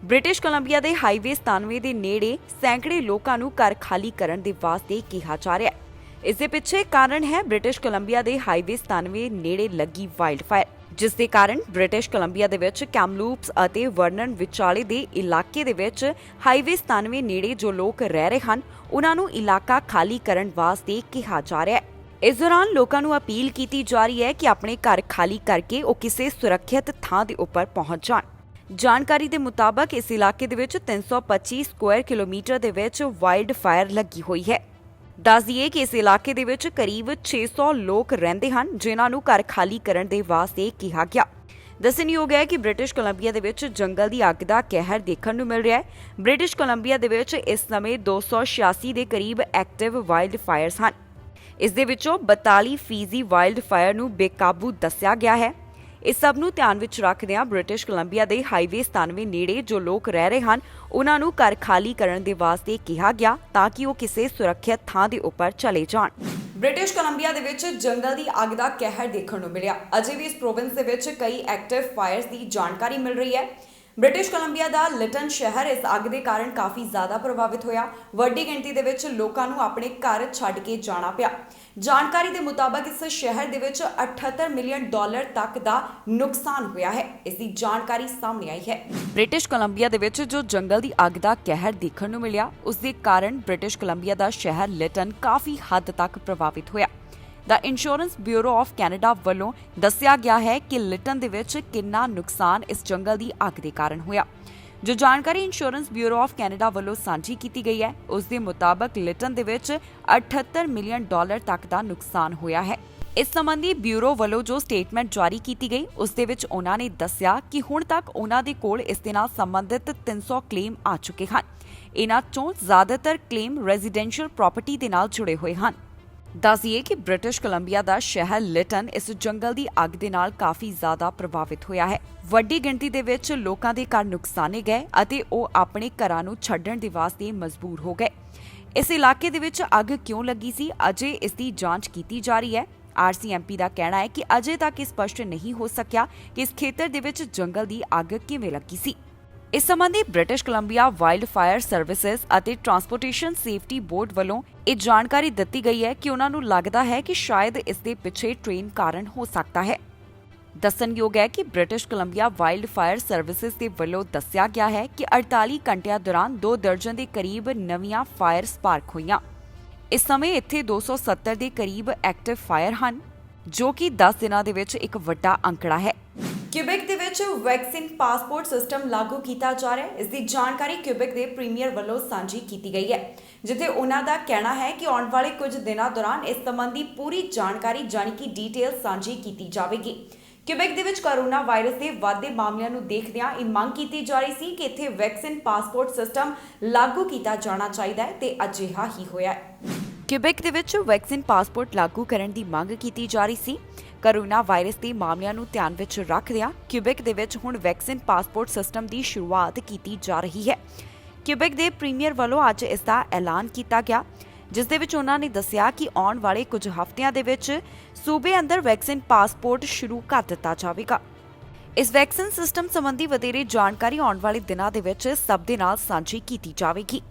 ਬ੍ਰਿਟਿਸ਼ ਕੋਲੰਬੀਆ ਦੇ ਹਾਈਵੇ 97 ਦੇ ਨੇੜੇ ਸੈਂਕੜੇ ਲੋਕਾਂ ਨੂੰ ਘਰ ਖਾਲੀ ਕਰਨ ਦੇ ਵਾਸਤੇ ਕਿਹਾ ਜਾ ਰਿਹਾ ਹੈ। ਇਸ ਦੇ ਪਿੱਛੇ ਕਾਰਨ ਹੈ ਬ੍ਰਿਟਿਸ਼ ਕੋਲੰਬੀਆ ਦੇ ਹਾਈਵੇ 97 ਨੇੜੇ ਲੱਗੀ ਵਾਈਲਡ ਫਾਇਰ, ਜਿਸ ਦੇ ਕਾਰਨ ਬ੍ਰਿਟਿਸ਼ ਕੋਲੰਬੀਆ ਦੇ ਵਿੱਚ ਕੈਮਲੂਪਸ ਅਤੇ ਵਰਨਨ ਵਿਚਾਲੇ ਦੇ ਇਲਾਕੇ ਦੇ ਵਿੱਚ ਹਾਈਵੇ 97 ਨੇੜੇ ਜੋ ਲੋਕ ਰਹਿ ਰਹੇ ਹਨ, ਉਹਨਾਂ ਨੂੰ ਇਲਾਕਾ ਖਾਲੀ ਕਰਨ ਵਾਸਤੇ ਕਿਹਾ ਜਾ ਰਿਹਾ ਹੈ। ਇਸ ਦੌਰਾਨ ਲੋਕਾਂ ਨੂੰ ਅਪੀਲ ਕੀਤੀ ਜਾ ਰਹੀ ਹੈ ਕਿ ਆਪਣੇ ਘਰ ਖਾਲੀ ਕਰਕੇ ਉਹ ਕਿਸੇ ਸੁਰੱਖਿਅਤ ਥਾਂ ਦੇ ਉੱਪਰ ਪਹੁੰਚ ਜਾਣ। ਜਾਣਕਾਰੀ ਦੇ ਮੁਤਾਬਕ ਇਸ ਇਲਾਕੇ ਦੇ ਵਿੱਚ 325 ਸਕੁਆਇਰ ਕਿਲੋਮੀਟਰ ਦੇ ਵਿੱਚ ਵਾਈਲਡ ਫਾਇਰ ਲੱਗੀ ਹੋਈ ਹੈ। ਦੱਸ ਦਈਏ ਕਿ ਇਸ ਇਲਾਕੇ ਦੇ ਵਿੱਚ ਕਰੀਬ 600 ਲੋਕ ਰਹਿੰਦੇ ਹਨ, ਜਿਨ੍ਹਾਂ ਨੂੰ ਘਰ ਖਾਲੀ ਕਰਨ ਦੇ ਵਾਸਤੇ ਕਿਹਾ ਗਿਆ। ਦੱਸਣਯੋਗ ਹੈ ਕਿ ਬ੍ਰਿਟਿਸ਼ ਕੋਲੰਬੀਆ ਦੇ ਵਿੱਚ ਜੰਗਲ ਦੀ ਅੱਗ ਦਾ ਕਹਿਰ ਦੇਖਣ ਨੂੰ ਮਿਲ ਰਿਹਾ ਹੈ। ਬ੍ਰਿਟਿਸ਼ ਕੋਲੰਬੀਆ ਦੇ ਵਿੱਚ ਇਸ ਸਮੇਂ 286 ਦੇ ਕਰੀਬ ਐਕਟਿਵ ਵਾਈਲਡ ਫਾਇਰਸ ਹਨ। ਇਸ ਦੇ ਵਿੱਚੋਂ 42% ਵਾਈਲਡ ਫਾਇਰ ਨੂੰ ਬੇਕਾਬੂ ਦੱਸਿਆ ਗਿਆ ਹੈ। ਇਸ ਸਭ ਨੂੰ ਧਿਆਨ ਵਿੱਚ ਰੱਖਦਿਆਂ ਬ੍ਰਿਟਿਸ਼ ਕੋਲੰਬੀਆ ਦੇ ਹਾਈਵੇ 97 ਨੇੜੇ ਜੋ ਲੋਕ ਰਹਿ ਰਹੇ ਹਨ, ਉਹਨਾਂ ਨੂੰ ਘਰ ਖਾਲੀ ਕਰਨ ਦੇ ਵਾਸਤੇ ਕਿਹਾ ਗਿਆ ਤਾਂ ਕਿ ਉਹ ਕਿਸੇ ਸੁਰੱਖਿਅਤ ਥਾਂ ਦੇ ਉੱਪਰ ਚਲੇ ਜਾਣ। ਬ੍ਰਿਟਿਸ਼ ਕੋਲੰਬੀਆ ਦੇ ਵਿੱਚ ਜੰਗਲ ਦੀ ਅੱਗ ਦਾ ਕਹਿਰ ਦੇਖਣ ਨੂੰ ਮਿਲਿਆ। ਅਜੇ ਵੀ ਇਸ ਪ੍ਰੋਵਿੰਸ ਦੇ ਵਿੱਚ ਕਈ ਐਕਟਿਵ ਫਾਇਰਸ ਦੀ ਜਾਣਕਾਰੀ ਮਿਲ ਰਹੀ ਹੈ। ਬ੍ਰਿਟਿਸ਼ ਕੋਲੰਬੀਆ ਦਾ ਲਿਟਨ ਸ਼ਹਿਰ ਇਸ ਅੱਗ ਦੇ ਕਾਰਨ ਕਾਫੀ ਜ਼ਿਆਦਾ ਪ੍ਰਭਾਵਿਤ ਹੋਇਆ। ਵੱਡੀ ਗਿਣਤੀ ਦੇ ਵਿੱਚ ਲੋਕਾਂ ਨੂੰ ਆਪਣੇ ਘਰ ਛੱਡ ਕੇ ਜਾਣਾ ਪਿਆ। ਜਾਣਕਾਰੀ ਦੇ ਮੁਤਾਬਕ ਇਸ ਸ਼ਹਿਰ ਦੇ ਵਿੱਚ $78 ਮਿਲੀਅਨ ਤੱਕ ਦਾ ਨੁਕਸਾਨ ਹੋਇਆ ਹੈ। ਇਸ ਦੀ ਜਾਣਕਾਰੀ ਸਾਹਮਣੇ ਆਈ ਹੈ। ਬ੍ਰਿਟਿਸ਼ ਕੋਲੰਬੀਆ ਦੇ ਵਿੱਚ ਜੋ ਜੰਗਲ ਦੀ ਅੱਗ ਦਾ ਕਹਿਰ ਦੇਖਣ ਨੂੰ ਮਿਲਿਆ, ਉਸ ਦੇ ਕਾਰਨ ਬ੍ਰਿਟਿਸ਼ ਕੋਲੰਬੀਆ ਦਾ ਸ਼ਹਿਰ ਲਿਟਨ ਕਾਫੀ ਹੱਦ ਤੱਕ ਪ੍ਰਭਾਵਿਤ ਹੋਇਆ। ਦਾ ਇੰਸ਼ੋਰੈਂਸ ਬਿਊਰੋ ਆਫ ਕੈਨੇਡਾ ਵੱਲੋਂ ਦੱਸਿਆ ਗਿਆ ਹੈ ਕਿ ਲਿਟਨ ਦੇ ਵਿੱਚ ਕਿੰਨਾ ਨੁਕਸਾਨ ਇਸ ਜੰਗਲ ਦੀ ਅੱਗ ਦੇ ਕਾਰਨ ਹੋਇਆ। ਜੋ ਜਾਣਕਾਰੀ ਇੰਸ਼ੋਰੈਂਸ ਬਿਊਰੋ ਆਫ ਕੈਨੇਡਾ ਵੱਲੋਂ ਸਾਂਝੀ ਕੀਤੀ ਗਈ ਹੈ, ਉਸ ਦੇ ਮੁਤਾਬਕ ਲਿਟਨ ਦੇ ਵਿੱਚ $78 ਮਿਲੀਅਨ ਤੱਕ ਦਾ ਨੁਕਸਾਨ ਹੋਇਆ ਹੈ। ਇਸ ਸੰਬੰਧੀ ਬਿਊਰੋ ਵੱਲੋਂ ਜੋ ਸਟੇਟਮੈਂਟ ਜਾਰੀ ਕੀਤੀ ਗਈ, ਉਸ ਦੇ ਵਿੱਚ ਉਹਨਾਂ ਨੇ ਦੱਸਿਆ ਕਿ ਹੁਣ ਤੱਕ ਉਹਨਾਂ ਦੇ ਕੋਲ ਇਸ ਦੇ ਨਾਲ ਸੰਬੰਧਿਤ 300 ਕਲੇਮ ਆ ਚੁੱਕੇ ਹਨ। ਇਹਨਾਂ ਚੋਂ ਜ਼ਿਆਦਾਤਰ ਕਲੇਮ ਰੈਜ਼ੀਡੈਂਸ਼ੀਅਲ ਪ੍ਰਾਪਰਟੀ ਦੇ ਨਾਲ ਜੁੜੇ ਹੋਏ ਹਨ। ਦੱਸਿਏ ਕਿ ਬ੍ਰਿਟਿਸ਼ ਕੋਲੰਬੀਆ ਦਾ ਸ਼ਹਿਰ ਲਿਟਨ ਇਸ ਜੰਗਲ ਦੀ ਅੱਗ ਦੇ ਨਾਲ ਕਾਫੀ ਜ਼ਿਆਦਾ ਪ੍ਰਭਾਵਿਤ ਹੋਇਆ ਹੈ। ਵੱਡੀ ਗਿਣਤੀ ਦੇ ਵਿੱਚ ਲੋਕਾਂ ਦੇ ਘਰ ਨੁਕਸਾਨੇ ਗਏ ਅਤੇ ਉਹ ਆਪਣੇ ਘਰਾਂ ਨੂੰ ਛੱਡਣ ਦੇ ਵਾਸਤੇ ਮਜਬੂਰ ਹੋ ਗਏ। ਇਸ ਇਲਾਕੇ ਦੇ ਵਿੱਚ ਅੱਗ ਕਿਉਂ ਲੱਗੀ ਸੀ, ਅਜੇ ਇਸ ਦੀ ਜਾਂਚ ਕੀਤੀ ਜਾ ਰਹੀ ਹੈ। RCMP ਦਾ ਕਹਿਣਾ ਹੈ ਕਿ ਅਜੇ ਤੱਕ ਇਹ ਸਪਸ਼ਟ ਨਹੀਂ ਹੋ ਸਕਿਆ ਕਿ ਇਸ ਖੇਤਰ ਦੇ ਵਿੱਚ ਜੰਗਲ ਦੀ ਅੱਗ ਕਿਵੇਂ ਲੱਗੀ ਸੀ। ਇਸ ਸੰਬੰਧੀ British Columbia wildfire services ਅਤੇ ਟਰਾਂਸਪੋਰਟੇਸ਼ਨ ਸੇਫਟੀ ਬੋਰਡ ਵੱਲੋਂ ਇਹ ਜਾਣਕਾਰੀ ਦਿੱਤੀ ਗਈ ਹੈ ਕਿ ਉਹਨਾਂ ਨੂੰ ਲੱਗਦਾ ਹੈ ਕਿ ਸ਼ਾਇਦ ਇਸ ਦੇ ਪਿੱਛੇ ਟ੍ਰੇਨ ਕਾਰਨ ਹੋ ਸਕਦਾ ਹੈ। ਦੱਸਣਯੋਗ ਹੈ ਕਿ British Columbia wildfire services ਦੇ ਵੱਲੋਂ ਦੱਸਿਆ ਗਿਆ ਹੈ ਕਿ 48 ਘੰਟਿਆਂ ਦੌਰਾਨ 2 ਦਰਜਨ ਦੇ ਕਰੀਬ ਨਵੀਆਂ ਫਾਇਰ ਸਪਾਰਕ ਹੋਈਆਂ। ਇਸ ਸਮੇਂ ਇੱਥੇ 270 ਦੇ ਕਰੀਬ ਐਕਟਿਵ ਫਾਇਰ ਹਨ, ਜੋ ਕਿ 10 ਦਿਨਾਂ ਦੇ ਵਿੱਚ ਇੱਕ ਵੱਡਾ ਅੰਕੜਾ ਹੈ। ਕਿਊਬੈਕ ਦੇ ਵਿੱਚ ਵੈਕਸੀਨ ਪਾਸਪੋਰਟ ਸਿਸਟਮ ਲਾਗੂ ਕੀਤਾ ਜਾ ਰਿਹਾ ਹੈ। ਇਸ ਦੀ ਜਾਣਕਾਰੀ ਕਿਊਬੈਕ ਦੇ ਪ੍ਰੀਮੀਅਰ ਵੱਲੋਂ ਸਾਂਝੀ ਕੀਤੀ ਗਈ ਹੈ, ਜਿੱਥੇ ਉਹਨਾਂ ਦਾ ਕਹਿਣਾ ਹੈ ਕਿ ਆਉਣ ਵਾਲੇ ਕੁਝ ਦਿਨਾਂ ਦੌਰਾਨ ਇਸ ਸੰਬੰਧੀ ਪੂਰੀ ਜਾਣਕਾਰੀ ਯਾਨੀ ਕਿ ਡੀਟੇਲ ਸਾਂਝੀ ਕੀਤੀ ਜਾਵੇਗੀ। ਕਿਊਬੈਕ ਦੇ ਵਿੱਚ ਕੋਰੋਨਾ ਵਾਇਰਸ ਦੇ ਵੱਧਦੇ ਮਾਮਲਿਆਂ ਨੂੰ ਦੇਖਦਿਆਂ ਇਹ ਮੰਗ ਕੀਤੀ ਜਾ ਰਹੀ ਸੀ ਕਿ ਇੱਥੇ ਵੈਕਸੀਨ ਪਾਸਪੋਰਟ ਸਿਸਟਮ ਲਾਗੂ ਕੀਤਾ ਜਾਣਾ ਚਾਹੀਦਾ ਹੈ ਤੇ ਅਜਿਹਾ ਹੀ ਹੋਇਆ ਹੈ। ਕਿਊਬੈਕ ਦੇ ਵਿੱਚ ਵੈਕਸੀਨ ਪਾਸਪੋਰਟ ਲਾਗੂ ਕਰਨ ਦੀ ਮੰਗ ਕੀਤੀ ਜਾ ਰਹੀ ਸੀ। ਕੋਰੋਨਾ ਵਾਇਰਸ ਦੇ ਮਾਮਲਿਆਂ ਨੂੰ ਧਿਆਨ ਵਿੱਚ ਰੱਖਦਿਆਂ ਕਿਊਬੈਕ ਦੇ ਵਿੱਚ ਹੁਣ ਵੈਕਸੀਨ ਪਾਸਪੋਰਟ ਸਿਸਟਮ ਦੀ ਸ਼ੁਰੂਆਤ ਕੀਤੀ ਜਾ ਰਹੀ ਹੈ। ਕਿਊਬੈਕ ਦੇ ਪ੍ਰੀਮੀਅਰ ਵੱਲੋਂ ਅੱਜ ਇਸ ਦਾ ਐਲਾਨ ਕੀਤਾ ਗਿਆ, ਜਿਸ ਦੇ ਵਿੱਚ ਉਹਨਾਂ ਨੇ ਦੱਸਿਆ ਕਿ ਆਉਣ ਵਾਲੇ ਕੁਝ ਹਫ਼ਤਿਆਂ ਦੇ ਵਿੱਚ ਸੂਬੇ ਅੰਦਰ ਵੈਕਸੀਨ ਪਾਸਪੋਰਟ ਸ਼ੁਰੂ ਕਰ ਦਿੱਤਾ ਜਾਵੇਗਾ। ਇਸ ਵੈਕਸੀਨ ਸਿਸਟਮ ਸੰਬੰਧੀ ਵਧੇਰੇ ਜਾਣਕਾਰੀ ਆਉਣ ਵਾਲੇ ਦਿਨਾਂ ਦੇ ਵਿੱਚ ਸਭ ਦੇ ਨਾਲ ਸਾਂਝੀ ਕੀਤੀ ਜਾਵੇਗੀ।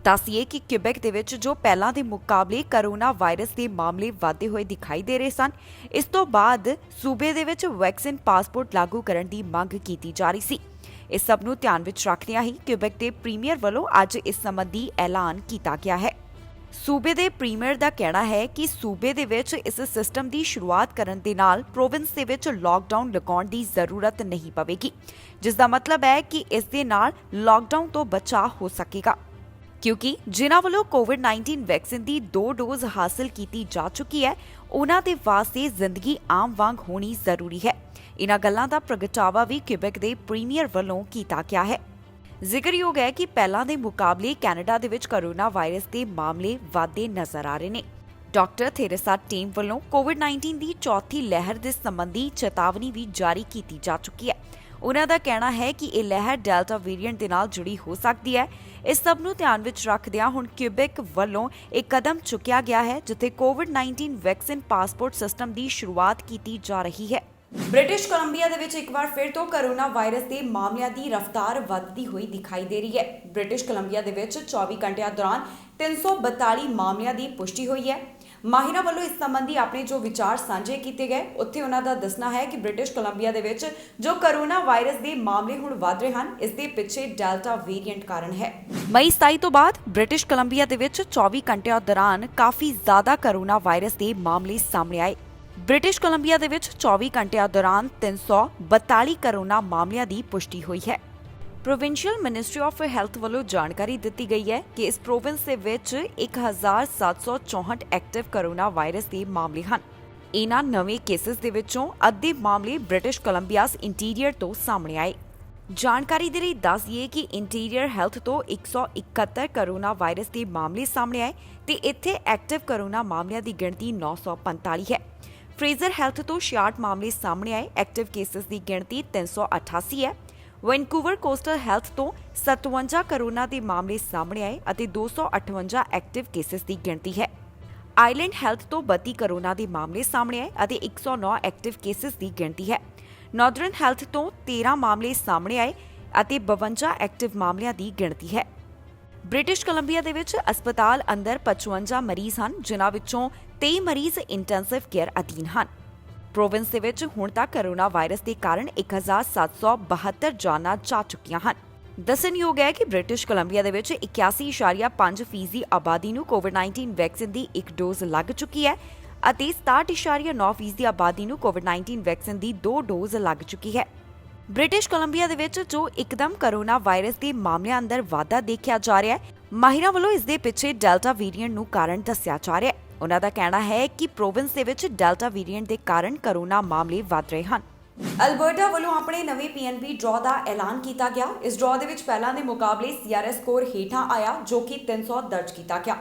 ਦੱਸਿਏ ਕਿ ਕਿਊਬੈਕ ਦੇ ਵਿੱਚ ਜੋ ਪਹਿਲਾਂ ਦੇ ਮੁਕਾਬਲੇ ਕੋਰੋਨਾ ਵਾਇਰਸ ਦੇ ਮਾਮਲੇ ਵਧਦੇ ਹੋਏ ਦਿਖਾਈ ਦੇ ਰਹੇ ਸਨ, ਇਸ ਤੋਂ ਬਾਅਦ ਸੂਬੇ ਦੇ ਵਿੱਚ ਵੈਕਸੀਨ ਪਾਸਪੋਰਟ ਲਾਗੂ ਕਰਨ ਦੀ ਮੰਗ ਕੀਤੀ ਜਾ ਰਹੀ ਸੀ। ਇਸ ਸਭ ਨੂੰ ਧਿਆਨ ਵਿੱਚ ਰੱਖਦਿਆਂ ਹੀ ਕਿਊਬੈਕ ਦੇ ਪ੍ਰੀਮੀਅਰ ਵੱਲੋਂ ਅੱਜ ਇਸ ਸੰਬੰਧੀ ਐਲਾਨ ਕੀਤਾ ਗਿਆ ਹੈ। ਸੂਬੇ ਦੇ ਪ੍ਰੀਮੀਅਰ ਦਾ ਕਹਿਣਾ ਹੈ ਕਿ ਸੂਬੇ ਦੇ ਵਿੱਚ ਇਸ ਸਿਸਟਮ ਦੀ ਸ਼ੁਰੂਆਤ ਕਰਨ ਦੇ ਨਾਲ ਪ੍ਰੋਵਿੰਸ ਦੇ ਵਿੱਚ ਲਾਕਡਾਊਨ ਲਗਾਉਣ ਦੀ ਜ਼ਰੂਰਤ ਨਹੀਂ ਪਵੇਗੀ, ਜਿਸ ਦਾ ਮਤਲਬ ਹੈ ਕਿ ਇਸ ਦੇ ਨਾਲ ਲਾਕਡਾਊਨ ਤੋਂ ਬਚਾਅ ਹੋ ਸਕੇਗਾ। ਕਿਉਂਕਿ ਜਿਨ੍ਹਾਂ ਵੱਲੋਂ ਕੋਵਿਡ-19 ਵੈਕਸੀਨ ਦੀ 2 ਡੋਜ਼ ਹਾਸਲ ਕੀਤੀ ਜਾ ਚੁੱਕੀ ਹੈ, ਉਹਨਾਂ ਦੇ ਵਾਸਤੇ ਜ਼ਿੰਦਗੀ ਆਮ ਵਾਂਗ ਹੋਣੀ ਜ਼ਰੂਰੀ ਹੈ। ਇਨ੍ਹਾਂ ਗੱਲਾਂ ਦਾ ਪ੍ਰਗਟਾਵਾ ਵੀ ਕਿਊਬੈਕ ਦੇ ਪ੍ਰੀਮੀਅਰ ਵੱਲੋਂ ਕੀਤਾ ਗਿਆ ਹੈ। ਜ਼ਿਕਰਯੋਗ ਹੈ ਕਿ ਪਹਿਲਾਂ ਦੇ ਮੁਕਾਬਲੇ ਕੈਨੇਡਾ ਦੇ ਵਿੱਚ ਕੋਰੋਨਾ ਵਾਇਰਸ ਦੇ ਮਾਮਲੇ ਵਧਦੇ ਨਜ਼ਰ ਆ ਰਹੇ ਨੇ। ਡਾਕਟਰ ਥੇਰੇਸਾ ਟੀਮ ਵੱਲੋਂ ਕੋਵਿਡ-19 ਦੀ ਚੌਥੀ ਲਹਿਰ ਦੇ ਸੰਬੰਧੀ ਚੇਤਾਵਨੀ ਵੀ ਜਾਰੀ ਕੀਤੀ ਜਾ ਚੁੱਕੀ ਹੈ। ਉਹਨਾਂ ਦਾ ਕਹਿਣਾ ਹੈ ਕਿ ਇਹ ਲਹਿਰ ਡੈਲਟਾ ਵੇਰੀਐਂਟ ਦੇ ਨਾਲ ਜੁੜੀ ਹੋ ਸਕਦੀ ਹੈ। ਇਸ ਸਭ ਨੂੰ ਧਿਆਨ ਵਿੱਚ ਰੱਖਦਿਆਂ ਹੁਣ ਕਿਊਬੈਕ ਵੱਲੋਂ ਇੱਕ ਕਦਮ ਚੁੱਕਿਆ ਗਿਆ ਹੈ, ਜਿੱਥੇ ਕੋਵਿਡ-19 ਵੈਕਸੀਨ ਪਾਸਪੋਰਟ ਸਿਸਟਮ ਦੀ ਸ਼ੁਰੂਆਤ ਕੀਤੀ ਜਾ ਰਹੀ ਹੈ। ਬ੍ਰਿਟਿਸ਼ ਕੋਲੰਬੀਆ ਦੇ ਵਿੱਚ ਇੱਕ ਵਾਰ ਫਿਰ ਤੋਂ ਕੋਰੋਨਾ ਵਾਇਰਸ ਦੇ ਮਾਮਲਿਆਂ ਦੀ ਰਫ਼ਤਾਰ ਵਧਦੀ ਹੋਈ ਦਿਖਾਈ ਦੇ ਰਹੀ ਹੈ। ਬ੍ਰਿਟਿਸ਼ ਕੋਲੰਬੀਆ ਦੇ ਵਿੱਚ 24 ਘੰਟਿਆਂ ਦੌਰਾਨ 342 ਮਾਮਲਿਆਂ ਦੀ ਪੁਸ਼ਟੀ ਹੋਈ ਹੈ। ਮਾਹਿਰਾਂ ਵੱਲੋਂ ਇਸ ਸੰਬੰਧੀ ਆਪਣੇ ਜੋ ਵਿਚਾਰ ਸਾਂਝੇ ਕੀਤੇ ਗਏ, ਉੱਥੇ ਉਹਨਾਂ ਦਾ ਦੱਸਣਾ ਹੈ ਕਿ ਬ੍ਰਿਟਿਸ਼ ਕੋਲੰਬੀਆ ਦੇ ਵਿੱਚ ਜੋ ਕੋਰੋਨਾ ਵਾਇਰਸ ਦੇ ਮਾਮਲੇ ਹੁਣ ਵਧ ਰਹੇ ਹਨ, ਇਸ ਦੇ ਪਿੱਛੇ ਡੈਲਟਾ ਵੇਰੀਐਂਟ ਕਾਰਨ ਹੈ। ਮਈ 27 ਤੋਂ ਬਾਅਦ ਬ੍ਰਿਟਿਸ਼ ਕੋਲੰਬੀਆ ਦੇ ਵਿੱਚ 24 ਘੰਟਿਆਂ ਦੌਰਾਨ ਕਾਫੀ ਜ਼ਿਆਦਾ ਕੋਰੋਨਾ ਵਾਇਰਸ ਦੇ ਮਾਮਲੇ ਸਾਹਮਣੇ ਆਏ। ਬ੍ਰਿਟਿਸ਼ ਕੋਲੰਬੀਆ ਦੇ ਵਿੱਚ 24 ਘੰਟਿਆਂ ਦੌਰਾਨ 342 ਕੋਰੋਨਾ ਮਾਮਲਿਆਂ ਦੀ ਪੁਸ਼ਟੀ ਹੋਈ ਹੈ। ਪ੍ਰੋਵਿੰਸ਼ੀਅਲ ਮਿਨਿਸਟਰੀ ਆਫ ਹੈਲਥ ਵੱਲੋਂ ਜਾਣਕਾਰੀ ਦਿੱਤੀ ਗਈ ਹੈ ਕਿ ਇਸ ਪ੍ਰੋਵਿੰਸ ਦੇ ਵਿੱਚ 1764 ਐਕਟਿਵ ਕੋਰੋਨਾ ਵਾਇਰਸ ਦੇ ਮਾਮਲੇ ਹਨ। ਇਨ੍ਹਾਂ ਨਵੇਂ ਕੇਸਿਸ ਦੇ ਵਿੱਚੋਂ ਅੱਧੇ ਮਾਮਲੇ ਬ੍ਰਿਟਿਸ਼ ਕੋਲੰਬੀਆਸ ਇੰਟੀਰੀਅਰ ਤੋਂ ਸਾਹਮਣੇ ਆਏ। ਜਾਣਕਾਰੀ ਦੇ ਲਈ ਦੱਸ ਦਈਏ ਕਿ ਇੰਟੀਰੀਅਰ ਹੈਲਥ ਤੋਂ 171 ਕੋਰੋਨਾ ਵਾਇਰਸ ਦੇ ਮਾਮਲੇ ਸਾਹਮਣੇ ਆਏ ਤੇ ਇੱਥੇ ਐਕਟਿਵ ਕੋਰੋਨਾ ਮਾਮਲਿਆਂ ਦੀ ਗਿਣਤੀ 945 ਹੈ। ਫਰੇਜ਼ਰ ਹੈਲਥ ਤੋਂ 66 ਮਾਮਲੇ ਸਾਹਮਣੇ ਆਏ। ਐਕਟਿਵ ਕੇਸਿਸ ਦੀ ਗਿਣਤੀ 388 ਹੈ। ਵੈਨਕੂਵਰ ਕੋਸਟਲ ਹੈਲਥ ਤੋਂ 57 ਕੋਰੋਨਾ ਦੇ ਮਾਮਲੇ ਸਾਹਮਣੇ ਆਏ ਅਤੇ 258 ਐਕਟਿਵ ਕੇਸਿਸ ਦੀ ਗਿਣਤੀ ਹੈ। ਆਈਲੈਂਡ ਹੈਲਥ ਤੋਂ 32 ਕੋਰੋਨਾ ਦੇ ਮਾਮਲੇ ਸਾਹਮਣੇ ਆਏ ਅਤੇ 109 ਐਕਟਿਵ ਕੇਸਿਸ ਦੀ ਗਿਣਤੀ ਹੈ। ਨਾਰਦਰਨ ਹੈਲਥ ਤੋਂ 13 ਮਾਮਲੇ ਸਾਹਮਣੇ ਆਏ ਅਤੇ 52 ਐਕਟਿਵ ਮਾਮਲਿਆਂ ਦੀ ਗਿਣਤੀ ਹੈ। ਬ੍ਰਿਟਿਸ਼ ਕੋਲੰਬੀਆ ਦੇ ਵਿੱਚ ਹਸਪਤਾਲ ਅੰਦਰ 55 ਮਰੀਜ਼ ਹਨ, ਜਿਨ੍ਹਾਂ ਵਿੱਚੋਂ 23 ਮਰੀਜ਼ ਇੰਟੈਂਸਿਵ ਕੇਅਰ ਅਧੀਨ ਹਨ। ਪ੍ਰੋਵਿੰਸ ਦੇ ਵਿੱਚ ਹੁਣ ਤੱਕ ਕੋਰੋਨਾ ਵਾਇਰਸ ਦੇ ਕਾਰਨ 1772 ਜਾਨਾਂ ਜਾ ਚੁੱਕੀਆਂ ਹਨ। ਦੱਸਣਯੋਗ ਹੈ ਕਿ ਬ੍ਰਿਟਿਸ਼ ਕੋਲੰਬੀਆ ਦੇ ਵਿੱਚ 81.5% ਆਬਾਦੀ ਨੂੰ ਕੋਵਿਡ-19 ਵੈਕਸੀਨ ਦੀ ਇੱਕ ਡੋਜ਼ ਲੱਗ ਚੁੱਕੀ ਹੈ ਅਤੇ 67.9% ਆਬਾਦੀ ਨੂੰ ਕੋਵਿਡ-19 ਵੈਕਸੀਨ ਦੀ 2 ਡੋਜ਼ ਲੱਗ ਚੁੱਕੀ ਹੈ। ਬ੍ਰਿਟਿਸ਼ ਕੋਲੰਬੀਆ ਦੇ ਵਿੱਚ ਜੋ ਇੱਕਦਮ ਕੋਰੋਨਾ ਵਾਇਰਸ ਦੇ ਮਾਮਲਿਆਂ ਅੰਦਰ ਵਾਧਾ ਦੇਖਿਆ ਜਾ ਰਿਹਾ ਹੈ, ਮਾਹਿਰਾਂ ਵੱਲੋਂ ਇਸ ਦੇ ਪਿੱਛੇ ਡੈਲਟਾ ਵੇਰੀਐਂਟ ਨੂੰ ਕਾਰਨ ਦੱਸਿਆ ਜਾ ਰਿਹਾ ਹੈ। ਉਹਨਾਂ ਦਾ ਕਹਿਣਾ ਹੈ ਕਿ ਪ੍ਰੋਵਿੰਸ ਦੇ ਵਿੱਚ ਡੈਲਟਾ ਵੇਰੀਐਂਟ ਦੇ ਕਾਰਨ ਕੋਰੋਨਾ ਮਾਮਲੇ ਵਧ ਰਹੇ ਹਨ। ਅਲਬਰਟਾ ਵੱਲੋਂ ਆਪਣੇ ਨਵੇਂ ਪੀਐਨਬੀ ਡਰਾਅ ਦਾ ਐਲਾਨ ਕੀਤਾ ਗਿਆ। ਇਸ ਡਰਾਅ ਦੇ ਵਿੱਚ ਪਹਿਲਾਂ ਦੇ ਮੁਕਾਬਲੇ ਸੀਆਰਐਸ ਸਕੋਰ ਹੇਠਾਂ ਆਇਆ, ਜੋ ਕਿ 300 ਦਰਜ ਕੀਤਾ ਗਿਆ।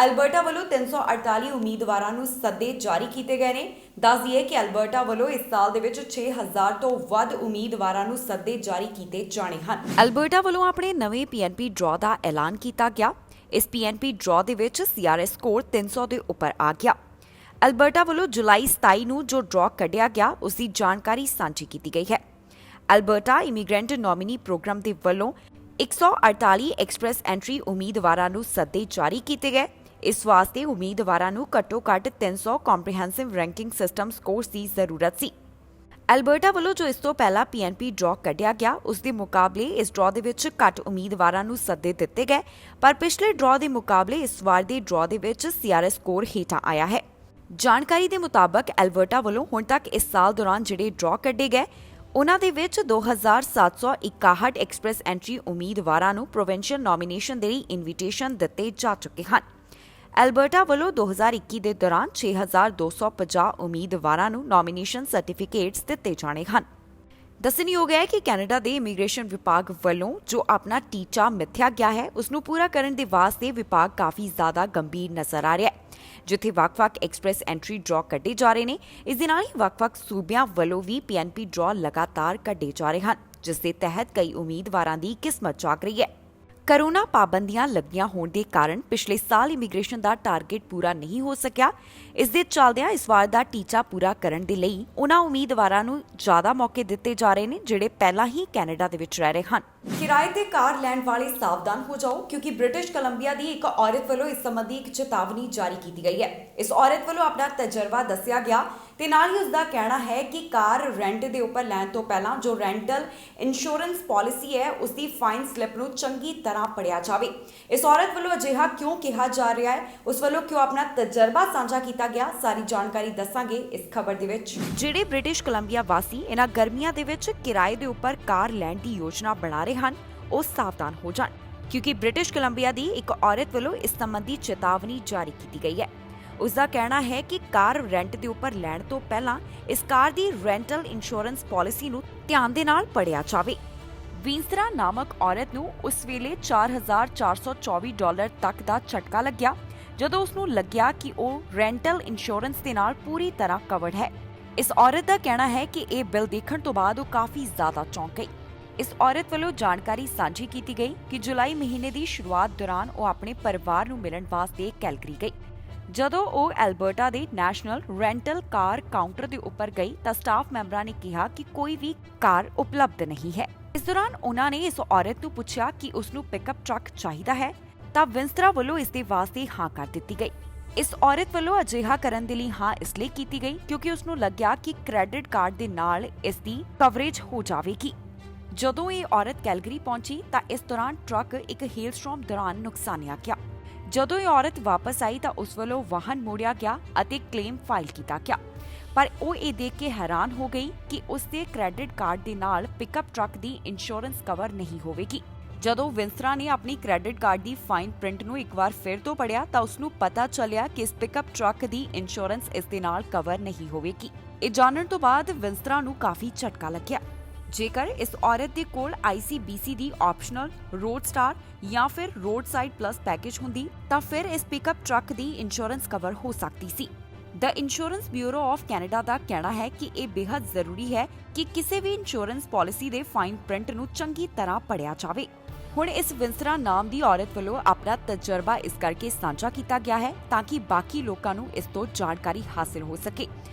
ਅਲਬਰਟਾ ਵੱਲੋਂ 348 ਉਮੀਦਵਾਰਾਂ ਨੂੰ ਸੱਦੇ ਜਾਰੀ ਕੀਤੇ ਗਏ ਨੇ। ਦੱਸ ਦਈਏ ਕਿ ਅਲਬਰਟਾ ਵੱਲੋਂ ਇਸ ਸਾਲ ਦੇ ਵਿੱਚ 6000 ਤੋਂ ਵੱਧ ਉਮੀਦਵਾਰਾਂ ਨੂੰ ਸੱਦੇ ਜਾਰੀ ਕੀਤੇ ਜਾਣੇ ਹਨ। ਅਲਬਰਟਾ ਵੱਲੋਂ ਆਪਣੇ ਨਵੇਂ ਪੀਐਨਬੀ ਡਰਾਅ ਦਾ ਐਲਾਨ ਕੀਤਾ ਗਿਆ। ਇਸ ਪੀਐਨਬੀ ਡਰਾਅ ਦੇ ਵਿੱਚ ਸੀਆਰਐਸ ਸਕੋਰ 300 ਦੇ ਉੱਪਰ ਆ ਗਿਆ। ਅਲਬਰਟਾ ਵੱਲੋਂ ਜੁਲਾਈ 27 ਨੂੰ ਜੋ ਡਰਾਅ ਕੱਢਿਆ ਗਿਆ, ਉਸ ਦੀ ਜਾਣਕਾਰੀ ਸਾਂਝੀ ਕੀਤੀ ਗਈ ਹੈ। ਅਲਬਰਟਾ ਇਮੀਗ੍ਰੈਂਟ ਨੋਮੀਨੀ ਪ੍ਰੋਗਰਾਮ ਦੇ ਵੱਲੋਂ 148 ਐਕਸਪ੍ਰੈਸ ਐਂਟਰੀ ਉਮੀਦਵਾਰਾਂ ਨੂੰ ਸੱਦੇ ਜਾਰੀ ਕੀਤੇ ਗਏ। ਇਸ ਵਾਸਤੇ ਉਮੀਦਵਾਰਾਂ ਨੂੰ ਘੱਟੋ-ਘੱਟ 300 ਕੰਪਰੀਹੈਂਸਿਵ ਰੈਂਕਿੰਗ ਸਿਸਟਮ ਸਕੋਰਸ ਦੀ ਜ਼ਰੂਰਤ ਸੀ। ਅਲਬਰਟਾ ਵੱਲੋਂ ਜੋ ਇਸ ਤੋਂ ਪਹਿਲਾਂ ਪੀਐਨਬੀ ਡਰਾਅ ਕੱਢਿਆ ਗਿਆ, ਉਸ ਦੇ ਮੁਕਾਬਲੇ ਇਸ ਡਰਾਅ ਦੇ ਵਿੱਚ ਘੱਟ ਉਮੀਦਵਾਰਾਂ ਨੂੰ ਸੱਦੇ ਦਿੱਤੇ ਗਏ, ਪਰ ਪਿਛਲੇ ਡਰਾਅ ਦੇ ਮੁਕਾਬਲੇ ਇਸ ਵਾਰ ਦੇ ਡਰਾਅ ਦੇ ਵਿੱਚ ਸੀਆਰਐਸ ਸਕੋਰ ਹੇਠਾਂ ਆਇਆ ਹੈ। ਜਾਣਕਾਰੀ ਦੇ ਮੁਤਾਬਕ ਅਲਬਰਟਾ ਵੱਲੋਂ ਹੁਣ ਤੱਕ ਇਸ ਸਾਲ ਦੌਰਾਨ ਜਿਹੜੇ ਡਰਾਅ ਕੱਢੇ ਗਏ, ਉਹਨਾਂ ਦੇ ਵਿੱਚ 2761 ਐਕਸਪ੍ਰੈਸ ਐਂਟਰੀ ਉਮੀਦਵਾਰਾਂ ਨੂੰ ਪ੍ਰੋਵਿੰਸ਼ੀਅਲ ਨੋਮੀਨੇਸ਼ਨ ਦੇ ਲਈ ਇਨਵੀਟੇਸ਼ਨ ਦਿੱਤੇ ਜਾ ਚੁੱਕੇ ਹਨ। ਅਲਬਰਟਾ ਵੱਲੋਂ 2021 ਦੇ ਦੌਰਾਨ 6250 ਉਮੀਦਵਾਰਾਂ ਨੂੰ ਨੋਮੀਨੇਸ਼ਨ ਸਰਟੀਫਿਕੇਟਸ ਦਿੱਤੇ ਜਾਣੇ ਹਨ। ਦੱਸਣਯੋਗ ਹੈ ਕਿ ਕੈਨੇਡਾ ਦੇ ਇਮੀਗ੍ਰੇਸ਼ਨ ਵਿਭਾਗ ਵੱਲੋਂ ਜੋ ਆਪਣਾ ਟੀਚਾ ਮਿੱਥਿਆ ਗਿਆ ਹੈ, ਉਸ ਨੂੰ ਪੂਰਾ ਕਰਨ ਦੇ ਵਾਸਤੇ ਵਿਭਾਗ ਕਾਫੀ ਜ਼ਿਆਦਾ ਗੰਭੀਰ ਨਜ਼ਰ ਆ ਰਿਹਾ ਹੈ। ਜਿੱਥੇ ਵੱਖ-ਵੱਖ ਐਕਸਪ੍ਰੈਸ ਐਂਟਰੀ ਡਰਾਅ ਕੱਢੇ ਜਾ ਰਹੇ ਨੇ, ਇਸ ਦੇ ਨਾਲ ਹੀ ਵੱਖ-ਵੱਖ ਸੂਬਿਆਂ ਵੱਲੋਂ ਵੀ ਪੀਐਨਬੀ ਡਰਾਅ ਲਗਾਤਾਰ ਕੱਢੇ ਜਾ ਰਹੇ ਹਨ, ਜਿਸ ਦੇ ਤਹਿਤ ਕਈ ਉਮੀਦਵਾਰਾਂ ਦੀ ਕਿਸਮਤ ਜਾਗ ਰਹੀ ਹੈ। ਕੋਰੋਨਾ ਪਾਬੰਦੀਆਂ ਲੱਗੀਆਂ ਹੋਣ ਦੇ ਕਾਰਨ ਪਿਛਲੇ ਸਾਲ ਇਮੀਗ੍ਰੇਸ਼ਨ ਦਾ ਟਾਰਗੇਟ ਪੂਰਾ ਨਹੀਂ ਹੋ ਸਕਿਆ। ਇਸ ਦੇ ਚੱਲਦਿਆਂ ਇਸ ਵਾਰ ਦਾ ਟੀਚਾ ਪੂਰਾ ਕਰਨ ਦੇ ਲਈ ਉਹਨਾਂ ਉਮੀਦਵਾਰਾਂ ਨੂੰ ਜ਼ਿਆਦਾ ਮੌਕੇ ਦਿੱਤੇ ਜਾ ਰਹੇ ਨੇ, ਜਿਹੜੇ ਪਹਿਲਾਂ ਹੀ ਕੈਨੇਡਾ ਦੇ ਵਿੱਚ ਰਹਿ ਰਹੇ ਹਨ। ਕਿਰਾਏ ਤੇ ਕਾਰ ਲੈਣ ਵਾਲੇ ਸਾਵਧਾਨ ਹੋ ਜਾਓ, ਕਿਉਂਕਿ ਬ੍ਰਿਟਿਸ਼ ਕੋਲੰਬੀਆ ਦੀ ਇੱਕ ਔਰਤ ਵੱਲੋਂ ਇਸ ਸੰਬੰਧੀ ਇੱਕ ਚੇਤਾਵਨੀ ਜਾਰੀ ਕੀਤੀ ਗਈ ਹੈ। ਇਸ ਔਰਤ ਵੱਲੋਂ ਆਪਣਾ ਤਜਰਬਾ ਦੱਸਿਆ ਗਿਆ ਤੇ ਨਾਲ ਹੀ ਉਸ ਦਾ ਕਹਿਣਾ ਹੈ ਕਿ ਕਾਰ ਰੈਂਟ ਦੇ ਉੱਪਰ ਲੈਣ ਤੋਂ ਪਹਿਲਾਂ ਜੋ ਰੈਂਟਲ ਇੰਸ਼ੋਰੈਂਸ ਪਾਲਿਸੀ ਹੈ, ਉਸ ਦੀ ਫਾਈਨ ਸਲਿੱਪ ਨੂੰ ਚੰਗੀ ਤਰ੍ਹਾਂ ਪੜ੍ਹਿਆ ਜਾਵੇ। ਇਸ ਔਰਤ ਵੱਲੋਂ ਅਜਿਹਾ ਕਿਉਂ ਕਿਹਾ ਜਾ ਰਿਹਾ ਹੈ, ਉਸ ਵੱਲੋਂ ਕਿਉਂ ਆਪਣਾ ਤਜਰਬਾ ਸਾਂਝਾ ਕੀਤਾ ਗਿਆ, ਸਾਰੀ ਜਾਣਕਾਰੀ ਦੱਸਾਂਗੇ ਇਸ ਖਬਰ ਦੇ ਵਿੱਚ। ਜਿਹੜੇ ਬ੍ਰਿਟਿਸ਼ ਕੋਲੰਬੀਆ ਵਾਸੀ ਇਹਨਾਂ ਗਰਮੀਆਂ ਦੇ ਵਿੱਚ ਕਿਰਾਏ ਦੇ ਉੱਪਰ ਕਾਰ ਲੈਣ ਦੀ ਯੋਜਨਾ ਬਣਾ ਰਹੇ ਹਨ, ਉਹ ਸਾਵਧਾਨ ਹੋ ਜਾਣ। क्योंकि ब्रिटिश कोलंबिया की एक औरत वालों इस संबंधी चेतावनी जारी की गई है। उसका कहना है कि कार रेंट के उपर लैण तो पहला इस कार की रेंटल इंश्योरेंस पॉलिसी नूं ध्यान दे नाल पढ़िया जावे। विंसरा नामक औरत नूं उस वेले $4,424 तक का झटका लग्या जदों उसनूं लग्या कि ਉਹ रेंटल इंश्योरेंस ਦੇ ਨਾਲ पूरी तरह कवर्ड है। इस औरत का कहना है कि यह बिल देखण तो बाद ਉਹ काफी ज्यादा चौंक गई। इस औरत वालों जानकारी साझी की गई कि जुलाई महीने की शुरुआत दौरान वो अपने परिवार नूं मिलण वास्ते कैलगरी गई। जदों ਉਹ ਐਲਬਰਟਾ ਦੇ ਨੈਸ਼ਨਲ ਰੈਂਟਲ ਕਾਰ ਕਾਊਂਟਰ ਦੇ ਉੱਪਰ ਗਈ ਤਾਂ ਸਟਾਫ ਮੈਂਬਰਾਂ ਨੇ ਕਿਹਾ ਕਿ ਕੋਈ ਵੀ ਕਾਰ ਉਪਲਬਧ ਨਹੀਂ ਹੈ। ਇਸ ਦੌਰਾਨ ਉਹਨਾਂ ਨੇ ਇਸ ਔਰਤ ਨੂੰ ਪੁੱਛਿਆ ਕਿ ਉਸ ਨੂੰ ਪਿਕਅਪ ਟਰੱਕ ਚਾਹੀਦਾ ਹੈ ਤਾਂ ਵਿੰਸਰਾ ਵੱਲੋਂ ਇਸ ਦੇ ਵਾਸਤੇ ਹਾਂ ਕਰ ਦਿੱਤੀ ਗਈ। ਇਸ ਔਰਤ ਵੱਲੋਂ ਅਜਿਹਾ ਕਰਨ ਦੇ ਲਈ ਹਾਂ ਇਸ ਲਈ ਕੀਤੀ ਗਈ ਕਿਉਂਕਿ ਉਸ ਨੂੰ ਲੱਗਿਆ ਕਿ ਕ੍ਰੈਡਿਟ ਕਾਰਡ ਦੇ ਨਾਲ ਇਸ ਦੀ ਕਵਰੇਜ ਹੋ ਜਾਵੇਗੀ। ਜਦੋਂ ਇਹ ਔਰਤ ਕੈਲਗਰੀ ਪਹੁੰਚੀ ਤਾਂ ਇਸ ਦੌਰਾਨ ਟਰੱਕ ਇੱਕ ਹੇਲਸਟਾਰਮ ਦੌਰਾਨ ਨੁਕਸਾਨਿਆ ਗਿਆ। ਜਦੋਂ ਇਹ ਔਰਤ ਵਾਪਸ ਆਈ ਤਾਂ ਉਸ ਵੱਲੋਂ ਵਾਹਨ ਮੋੜਿਆ ਗਿਆ ਅਤੇ ਕਲੇਮ ਫਾਈਲ ਕੀਤਾ ਗਿਆ, ਪਰ ਉਹ ਇਹ ਦੇਖ ਕੇ ਹੈਰਾਨ ਹੋ ਗਈ ਕਿ ਉਸ ਦੇ ਕ੍ਰੈਡਿਟ ਕਾਰਡ ਦੇ ਨਾਲ ਪਿਕਅਪ ਟਰੱਕ ਦੀ ਇੰਸ਼ੋਰੈਂਸ ਕਵਰ ਨਹੀਂ ਹੋਵੇਗੀ। ਜਦੋਂ ਵਿੰਸਰਾ ਨੇ ਆਪਣੀ ਕ੍ਰੈਡਿਟ ਕਾਰਡ ਦੀ ਫਾਈਨ ਪ੍ਰਿੰਟ ਨੂੰ ਇੱਕ ਵਾਰ ਫਿਰ ਤੋਂ ਪੜ੍ਹਿਆ ਤਾਂ ਉਸ ਨੂੰ ਪਤਾ ਚੱਲਿਆ ਕਿ ਇਸ ਪਿਕਅਪ ਟਰੱਕ ਦੀ ਇੰਸ਼ੋਰੈਂਸ ਇਸ ਦੇ ਨਾਲ ਕਵਰ ਨਹੀਂ ਹੋਵੇਗੀ। ਇਹ ਜਾਣਨ ਤੋਂ ਬਾਅਦ ਵਿੰਸਰਾ ਨੂੰ ਕਾਫੀ ਝਟਕਾ ਲੱਗਿਆ। ਜੇਕਰ ਇਸ ਔਰਤ ਦੇ ਕੋਲ ICBC ਦੀ ਆਪਸ਼ਨਲ ਰੋਡ ਸਟਾਰ ਜਾਂ ਫਿਰ ਰੋਡ ਸਾਈਡ ਪਲੱਸ ਪੈਕੇਜ ਹੁੰਦੀ ਤਾਂ ਫਿਰ ਇਸ ਪਿਕਅਪ ਟਰੱਕ ਦੀ ਇੰਸ਼ੋਰੈਂਸ ਕਵਰ ਹੋ ਸਕਦੀ ਸੀ। ਦ ਇੰਸ਼ੋਰੈਂਸ ਬਿਊਰੋ ਆਫ ਕੈਨੇਡਾ ਦਾ ਕਹਿਣਾ ਹੈ ਕਿ ਇਹ ਬੇहद ਜ਼ਰੂਰੀ ਹੈ ਕਿ ਕਿਸੇ ਵੀ ਇੰਸ਼ੋਰੈਂਸ ਪਾਲਿਸੀ ਦੇ ਫਾਈਨ ਪ੍ਰਿੰਟ ਨੂੰ ਚੰਗੀ ਤਰ੍ਹਾਂ ਪੜ੍ਹਿਆ ਜਾਵੇ। ਹੁਣ ਇਸ ਵਿੰਸਰਾ ਨਾਮ ਦੀ ਔਰਤ ਵੱਲੋਂ ਆਪਣਾ ਤਜਰਬਾ ਇਸ ਕਰਕੇ ਸਾਂਝਾ ਕੀਤਾ ਗਿਆ ਹੈ ਤਾਂ ਕਿ ਬਾਕੀ ਲੋਕਾਂ ਨੂੰ ਇਸ ਤੋਂ ਜਾਣਕਾਰੀ ਹਾਸਲ ਹੋ ਸਕੇ।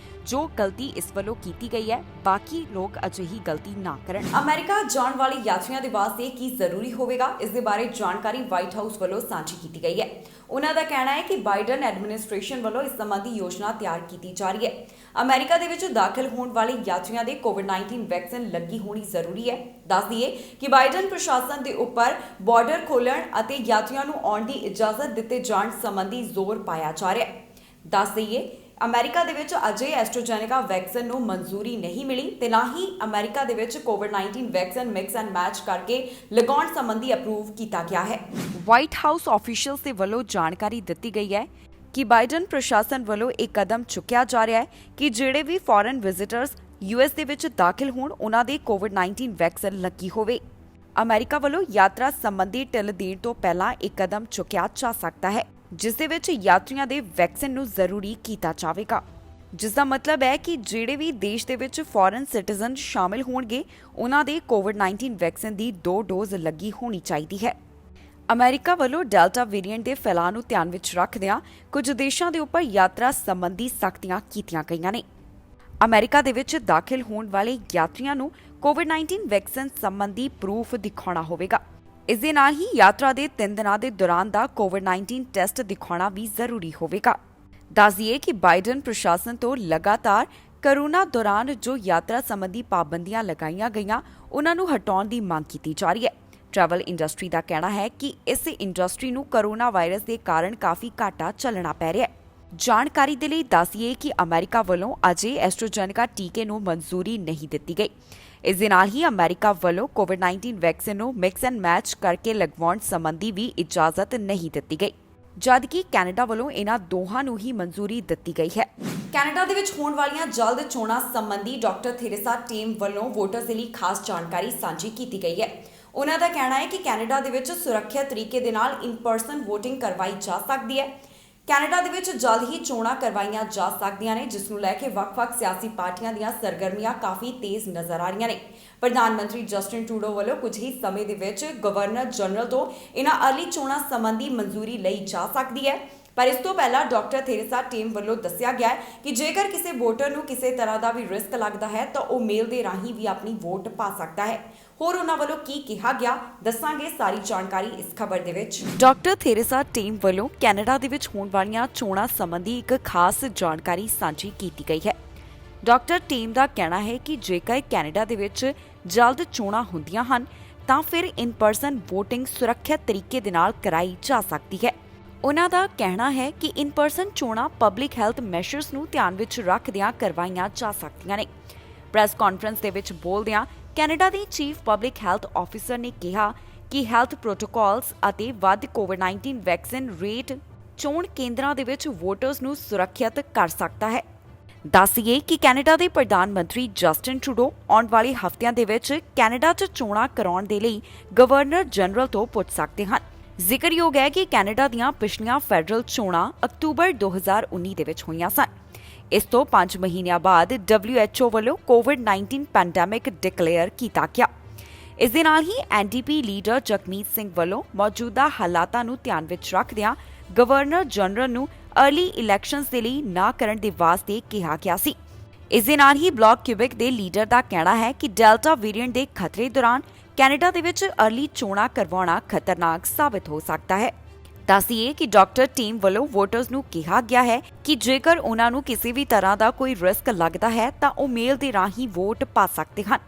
ਜੋ ਗਲਤੀ ਇਸ ਵੱਲੋਂ ਕੀਤੀ ਗਈ ਹੈ ਬਾਕੀ ਲੋਕ ਅਜਿਹੀ ਗਲਤੀ ਨਾ ਕਰਨ। ਅਮਰੀਕਾ ਜਾਣ ਵਾਲੇ ਯਾਤਰੀਆਂ ਦੇ ਵਾਸਤੇ ਕੀ ਜ਼ਰੂਰੀ ਹੋਵੇਗਾ, ਇਸ ਦੇ ਬਾਰੇ ਜਾਣਕਾਰੀ ਵਾਈਟ ਹਾਊਸ ਵੱਲੋਂ ਸਾਂਝੀ ਕੀਤੀ ਗਈ ਹੈ। ਉਹਨਾਂ ਦਾ ਕਹਿਣਾ ਹੈ ਕਿ ਬਾਈਡਨ ਐਡਮਿਨਿਸਟ੍ਰੇਸ਼ਨ ਵੱਲੋਂ ਇਸ ਸੰਬੰਧੀ ਯੋਜਨਾ ਤਿਆਰ ਕੀਤੀ ਜਾ ਰਹੀ ਹੈ। ਅਮਰੀਕਾ ਦੇ ਵਿੱਚ ਦਾਖਲ ਹੋਣ ਵਾਲੇ ਯਾਤਰੀਆਂ ਦੇ ਕੋਵਿਡ-19 ਵੈਕਸੀਨ ਲੱਗੀ ਹੋਣੀ ਜ਼ਰੂਰੀ ਹੈ। ਦੱਸ ਦਈਏ ਕਿ ਬਾਈਡਨ ਪ੍ਰਸ਼ਾਸਨ ਦੇ ਉੱਪਰ ਬਾਰਡਰ ਖੋਲ੍ਹਣ ਅਤੇ ਯਾਤਰੀਆਂ ਨੂੰ ਆਉਣ ਦੀ ਇਜਾਜ਼ਤ ਦਿੱਤੇ ਜਾਣ ਸੰਬੰਧੀ ਜ਼ੋਰ ਪਾਇਆ ਜਾ ਰਿਹਾ ਹੈ। ਦੱਸ ਦਈਏ ਅਮਰੀਕਾ ਦੇ ਵਿੱਚ ਅਜੇ ਐਸਟ੍ਰਾਜੈਨੇਕਾ ਵੈਕਸੀਨ ਨੂੰ ਮਨਜ਼ੂਰੀ ਨਹੀਂ ਮਿਲੀ ਤੇ ਨਾ ਹੀ ਅਮਰੀਕਾ ਦੇ ਵਿੱਚ ਕੋਵਿਡ-19 ਵੈਕਸੀਨ ਮਿਕਸ ਐਂਡ ਮੈਚ ਕਰਕੇ ਲਗਾਉਣ ਸੰਬੰਧੀ ਅਪਰੂਵ ਕੀਤਾ ਗਿਆ ਹੈ। ਵਾਈਟ ਹਾਊਸ ਆਫੀਸ਼ੀਅਲਸ ਦੇ ਵੱਲੋਂ ਜਾਣਕਾਰੀ ਦਿੱਤੀ ਗਈ ਹੈ ਕਿ ਬਾਈਡਨ ਪ੍ਰਸ਼ਾਸਨ ਵੱਲੋਂ ਇਹ ਕਦਮ ਚੁੱਕਿਆ ਜਾ ਰਿਹਾ ਹੈ ਕਿ ਜਿਹੜੇ ਵੀ ਫੋਰਨ ਵਿਜ਼ਿਟਰਸ US ਦੇ ਵਿੱਚ ਦਾਖਲ ਹੋਣ ਉਹਨਾਂ ਦੇ ਕੋਵਿਡ-19 ਵੈਕਸੀਨ ਲੱਗੀ ਹੋਵੇ। ਅਮਰੀਕਾ ਵੱਲੋਂ ਯਾਤਰਾ ਸੰਬੰਧੀ ਢਿੱਲ ਦੇਣ ਤੋਂ ਪਹਿਲਾਂ ਇਹ ਕਦਮ ਚੁੱਕਿਆ ਜਾ ਸਕਦਾ ਹੈ ਜਿਸ ਦੇ ਵਿੱਚ ਯਾਤਰੀਆਂ ਦੇ ਵੈਕਸੀਨ ਨੂੰ ਜ਼ਰੂਰੀ ਕੀਤਾ ਜਾਵੇਗਾ, ਜਿਸ ਦਾ ਮਤਲਬ ਹੈ ਕਿ ਜਿਹੜੇ ਵੀ ਦੇਸ਼ ਦੇ ਵਿੱਚ ਫੋਰਨ ਸਿਟੀਜ਼ਨ ਸ਼ਾਮਿਲ ਹੋਣਗੇ ਉਹਨਾਂ ਦੇ ਕੋਵਿਡ-19 ਵੈਕਸੀਨ ਦੀ 2 ਡੋਜ਼ ਲੱਗੀ ਹੋਣੀ ਚਾਹੀਦੀ ਹੈ। ਅਮਰੀਕਾ ਵੱਲੋਂ ਡੈਲਟਾ ਵੇਰੀਐਂਟ ਦੇ ਫੈਲਾਅ ਨੂੰ ਧਿਆਨ ਵਿੱਚ ਰੱਖਦਿਆਂ ਕੁਝ ਦੇਸ਼ਾਂ ਦੇ ਉੱਪਰ ਯਾਤਰਾ ਸੰਬੰਧੀ ਸਖਤੀਆਂ ਕੀਤੀਆਂ ਗਈਆਂ ਨੇ। ਅਮਰੀਕਾ ਦੇ ਵਿੱਚ ਦਾਖਲ ਹੋਣ ਵਾਲੇ ਯਾਤਰੀਆਂ ਨੂੰ ਕੋਵਿਡ-19 ਵੈਕਸੀਨ ਸੰਬੰਧੀ ਪ੍ਰੂਫ ਦਿਖਾਉਣਾ ਹੋਵੇਗਾ। ਇਸ ਦੇ ਨਾਲ ਹੀ ਯਾਤਰਾ ਦੇ 3 ਦਿਨਾਂ ਦੇ ਦੌਰਾਨ ਦਾ ਕੋਵਿਡ-19 ਟੈਸਟ ਦਿਖਾਉਣਾ ਵੀ ਜ਼ਰੂਰੀ ਹੋਵੇਗਾ। ਦੱਸ ਦਈਏ ਕਿ ਬਾਈਡਨ ਪ੍ਰਸ਼ਾਸਨ ਤੋਂ ਲਗਾਤਾਰ ਕੋਰੋਨਾ ਦੌਰਾਨ ਜੋ ਯਾਤਰਾ ਸੰਬੰਧੀ ਪਾਬੰਦੀਆਂ ਲਗਾਈਆਂ ਗਈਆਂ ਉਹਨਾਂ ਨੂੰ ਹਟਾਉਣ ਦੀ ਮੰਗ ਕੀਤੀ ਜਾ ਰਹੀ ਹੈ। ਟਰੈਵਲ ਇੰਡਸਟਰੀ ਦਾ ਕਹਿਣਾ ਹੈ ਕਿ ਇਸ ਇੰਡਸਟਰੀ ਨੂੰ ਕੋਰੋਨਾ ਵਾਇਰਸ ਦੇ ਕਾਰਨ ਕਾਫੀ ਘਾਟਾ ਝੱਲਣਾ ਪੈ ਰਿਹਾ ਹੈ। ਜਾਣਕਾਰੀ ਦੇ ਲਈ ਦੱਸੀਏ ਕਿ ਅਮਰੀਕਾ ਵੱਲੋਂ ਅਜੇ ਐਸਟ੍ਰਾਜੈਨੇਕਾ ਟੀਕੇ ਨੂੰ ਮਨਜ਼ੂਰੀ ਨਹੀਂ ਦਿੱਤੀ ਗਈ। ਇਸ ਦੇ ਨਾਲ ਹੀ ਅਮਰੀਕਾ ਵੱਲੋਂ ਕੋਵਿਡ-19 ਵੈਕਸੀਨ ਨੂੰ ਮਿਕਸ ਐਂਡ ਮੈਚ ਕਰਕੇ ਲਗਵਾਉਣ ਸੰਬੰਧੀ ਵੀ ਇਜਾਜ਼ਤ ਨਹੀਂ ਦਿੱਤੀ ਗਈ, ਜਦਕਿ ਕੈਨੇਡਾ ਵੱਲੋਂ ਇਹਨਾਂ ਦੋਹਾਂ ਨੂੰ ਹੀ ਮਨਜ਼ੂਰੀ ਦਿੱਤੀ ਗਈ ਹੈ। ਕੈਨੇਡਾ ਦੇ ਵਿੱਚ ਹੋਣ ਵਾਲੀਆਂ ਜਲਦ ਚੋਣਾਂ ਸੰਬੰਧੀ ਡਾਕਟਰ ਥੈਰੇਸਾ ਟੇਮ ਵੱਲੋਂ ਵੋਟਰਸ ਦੇ ਲਈ ਖਾਸ ਜਾਣਕਾਰੀ ਸਾਂਝੀ ਕੀਤੀ ਗਈ ਹੈ। ਉਹਨਾਂ ਦਾ ਕਹਿਣਾ ਹੈ ਕਿ ਕੈਨੇਡਾ ਦੇ ਵਿੱਚ ਸੁਰੱਖਿਅਤ ਤਰੀਕੇ ਦੇ ਨਾਲ ਇਨ ਪਰਸਨ ਵੋਟਿੰਗ ਕਰਵਾਈ ਜਾ ਸਕਦੀ ਹੈ। ਕੈਨੇਡਾ ਦੇ ਵਿੱਚ ਜਲਦ ਹੀ ਚੋਣਾਂ ਕਰਵਾਈਆਂ ਜਾ ਸਕਦੀਆਂ ਨੇ, ਜਿਸ ਨੂੰ ਲੈ ਕੇ ਵੱਖ-ਵੱਖ ਸਿਆਸੀ ਪਾਰਟੀਆਂ ਦੀਆਂ ਸਰਗਰਮੀਆਂ ਕਾਫੀ ਤੇਜ਼ ਨਜ਼ਰ ਆ ਰਹੀਆਂ ਨੇ। ਪ੍ਰਧਾਨ ਮੰਤਰੀ ਜਸਟਿਨ ਟਰੂਡੋ ਵੱਲੋਂ ਕੁਝ ਹੀ ਸਮੇਂ ਦੇ ਵਿੱਚ ਗਵਰਨਰ ਜਨਰਲ ਤੋਂ ਇਹਨਾਂ ਅਰਲੀ ਚੋਣਾਂ ਸੰਬੰਧੀ ਮਨਜ਼ੂਰੀ ਲਈ ਜਾ ਸਕਦੀ ਹੈ। ਪਰ ਇਸ ਤੋਂ ਪਹਿਲਾਂ ਡਾਕਟਰ ਥੈਰੇਸਾ ਟੇਮ ਵੱਲੋਂ ਦੱਸਿਆ ਗਿਆ ਹੈ ਕਿ ਜੇਕਰ ਕਿਸੇ ਵੋਟਰ ਨੂੰ ਕਿਸੇ ਤਰ੍ਹਾਂ ਦਾ ਵੀ ਰਿਸਕ ਲੱਗਦਾ ਹੈ ਤਾਂ ਉਹ ਮੇਲ ਦੇ ਰਾਹੀਂ ਵੀ ਆਪਣੀ ਵੋਟ ਪਾ ਸਕਦਾ ਹੈ। ਹੋਰ ਉਹਨਾਂ ਵੱਲੋਂ ਕੀ ਕਿਹਾ ਗਿਆ ਦੱਸਾਂਗੇ ਸਾਰੀ ਜਾਣਕਾਰੀ ਇਸ ਖਬਰ ਦੇ ਵਿੱਚ। ਡਾਕਟਰ ਥੈਰੇਸਾ ਟੇਮ ਵੱਲੋਂ ਕੈਨੇਡਾ ਦੇ ਵਿੱਚ ਹੋਣ ਵਾਲੀਆਂ ਚੋਣਾਂ ਸੰਬੰਧੀ ਇੱਕ ਖਾਸ ਜਾਣਕਾਰੀ ਸਾਂਝੀ ਕੀਤੀ ਗਈ ਹੈ। ਡਾਕਟਰ ਟੇਮ ਦਾ ਕਹਿਣਾ ਹੈ ਕਿ ਜੇਕਰ ਕੈਨੇਡਾ ਦੇ ਵਿੱਚ ਜਲਦ ਚੋਣਾਂ ਹੁੰਦੀਆਂ ਹਨ ਤਾਂ ਫਿਰ ਇਨ ਪਰਸਨ VOTING ਸੁਰੱਖਿਅਤ ਤਰੀਕੇ ਦੇ ਨਾਲ ਕਰਾਈ ਜਾ ਸਕਦੀ ਹੈ। ਉਹਨਾਂ ਦਾ ਕਹਿਣਾ ਹੈ ਕਿ ਇਨ ਪਰਸਨ ਚੋਣਾਂ ਪਬਲਿਕ ਹੈਲਥ ਮੈਸ਼ਰਸ ਨੂੰ ਧਿਆਨ ਵਿੱਚ ਰੱਖਦਿਆਂ ਕਰਵਾਈਆਂ ਜਾ ਸਕਦੀਆਂ ਨੇ। ਪ੍ਰੈਸ ਕਾਨਫਰੰਸ ਦੇ ਵਿੱਚ ਬੋਲਦਿਆਂ ਕੈਨੇਡਾ ਦੇ ਚੀਫ ਪਬਲਿਕ ਹੈਲਥ ਆਫੀਸਰ ਨੇ ਕਿਹਾ ਕਿ ਹੈਲਥ ਪ੍ਰੋਟੋਕਾਲਸ ਅਤੇ ਵੱਧ ਕੋਵਿਡ-19 ਵੈਕਸੀਨ ਰੇਟ ਚੋਣ ਕੇਂਦਰਾਂ ਦੇ ਵਿੱਚ ਵੋਟਰਸ ਨੂੰ ਸੁਰੱਖਿਅਤ ਕਰ ਸਕਦਾ ਹੈ। ਦੱਸੀਏ ਕਿ ਕੈਨੇਡਾ ਦੇ ਪ੍ਰਧਾਨ ਮੰਤਰੀ ਜਸਟਿਨ ਟਰੂਡੋ ਆਉਣ ਵਾਲੇ ਹਫ਼ਤਿਆਂ ਦੇ ਵਿੱਚ ਕੈਨੇਡਾ 'ਚ ਚੋਣਾਂ ਕਰਾਉਣ ਦੇ ਲਈ ਗਵਰਨਰ ਜਨਰਲ ਤੋਂ ਪੁੱਛ ਸਕਦੇ ਹਨ। ਜ਼ਿਕਰਯੋਗ ਹੈ ਕਿ ਕੈਨੇਡਾ ਦੀਆਂ ਪਿਛਲੀਆਂ ਫੈਡਰਲ ਚੋਣਾਂ ਅਕਤੂਬਰ 2019 ਦੇ ਵਿੱਚ ਹੋਈਆਂ ਸਨ। ਇਸ ਤੋਂ 5 ਮਹੀਨਿਆਂ ਬਾਅਦ WHO ਵੱਲੋਂ ਕੋਵਿਡ-19 ਪੈਂਡੈਮਿਕ ਡਿਕਲੇਅਰ ਕੀਤਾ ਗਿਆ। ਇਸ ਦੇ ਨਾਲ ਹੀ NDP ਲੀਡਰ ਜਗਮੀਤ ਸਿੰਘ ਵੱਲੋਂ ਮੌਜੂਦਾ ਹਾਲਾਤਾਂ ਨੂੰ ਧਿਆਨ ਵਿੱਚ ਰੱਖਦਿਆਂ ਗਵਰਨਰ ਜਨਰਲ ਨੂੰ अर्ਲੀ ਇਲੈਕਸ਼ਨਸ ਦੇ ਲਈ ਨਾ ਕਰਨ ਦੇ ਵਾਸਤੇ ਕਿਹਾ ਗਿਆ ਸੀ। ਇਸ ਦੇ ਨਾਲ ਹੀ ਬਲਾਕ ਕਿਊਬਿਕ ਦੇ ਲੀਡਰ ਦਾ ਕਹਿਣਾ ਹੈ ਕਿ ਡੈਲਟਾ ਵੇਰੀਐਂਟ ਦੇ ਖਤਰੇ ਦੌਰਾਨ ਕੈਨੇਡਾ ਦੇ ਵਿੱਚ अर्ਲੀ ਚੋਣਾਂ ਕਰਵਾਉਣਾ ਖਤਰਨਾਕ ਸਾਬਤ ਹੋ ਸਕਦਾ ਹੈ। ਦੱਸੀਏ ਕਿ ਡਾਕਟਰ ਟੀਮ ਵੱਲੋਂ ਵੋਟਰਸ ਨੂੰ ਕਿਹਾ ਗਿਆ ਹੈ ਕਿ ਜੇਕਰ ਉਹਨਾਂ ਨੂੰ ਕਿਸੇ ਵੀ ਤਰ੍ਹਾਂ ਦਾ ਕੋਈ ਰਿਸਕ ਲੱਗਦਾ ਹੈ ਤਾਂ ਉਹ ਮੇਲ ਦੇ ਰਾਹੀਂ ਵੋਟ ਪਾ ਸਕਦੇ ਹਨ।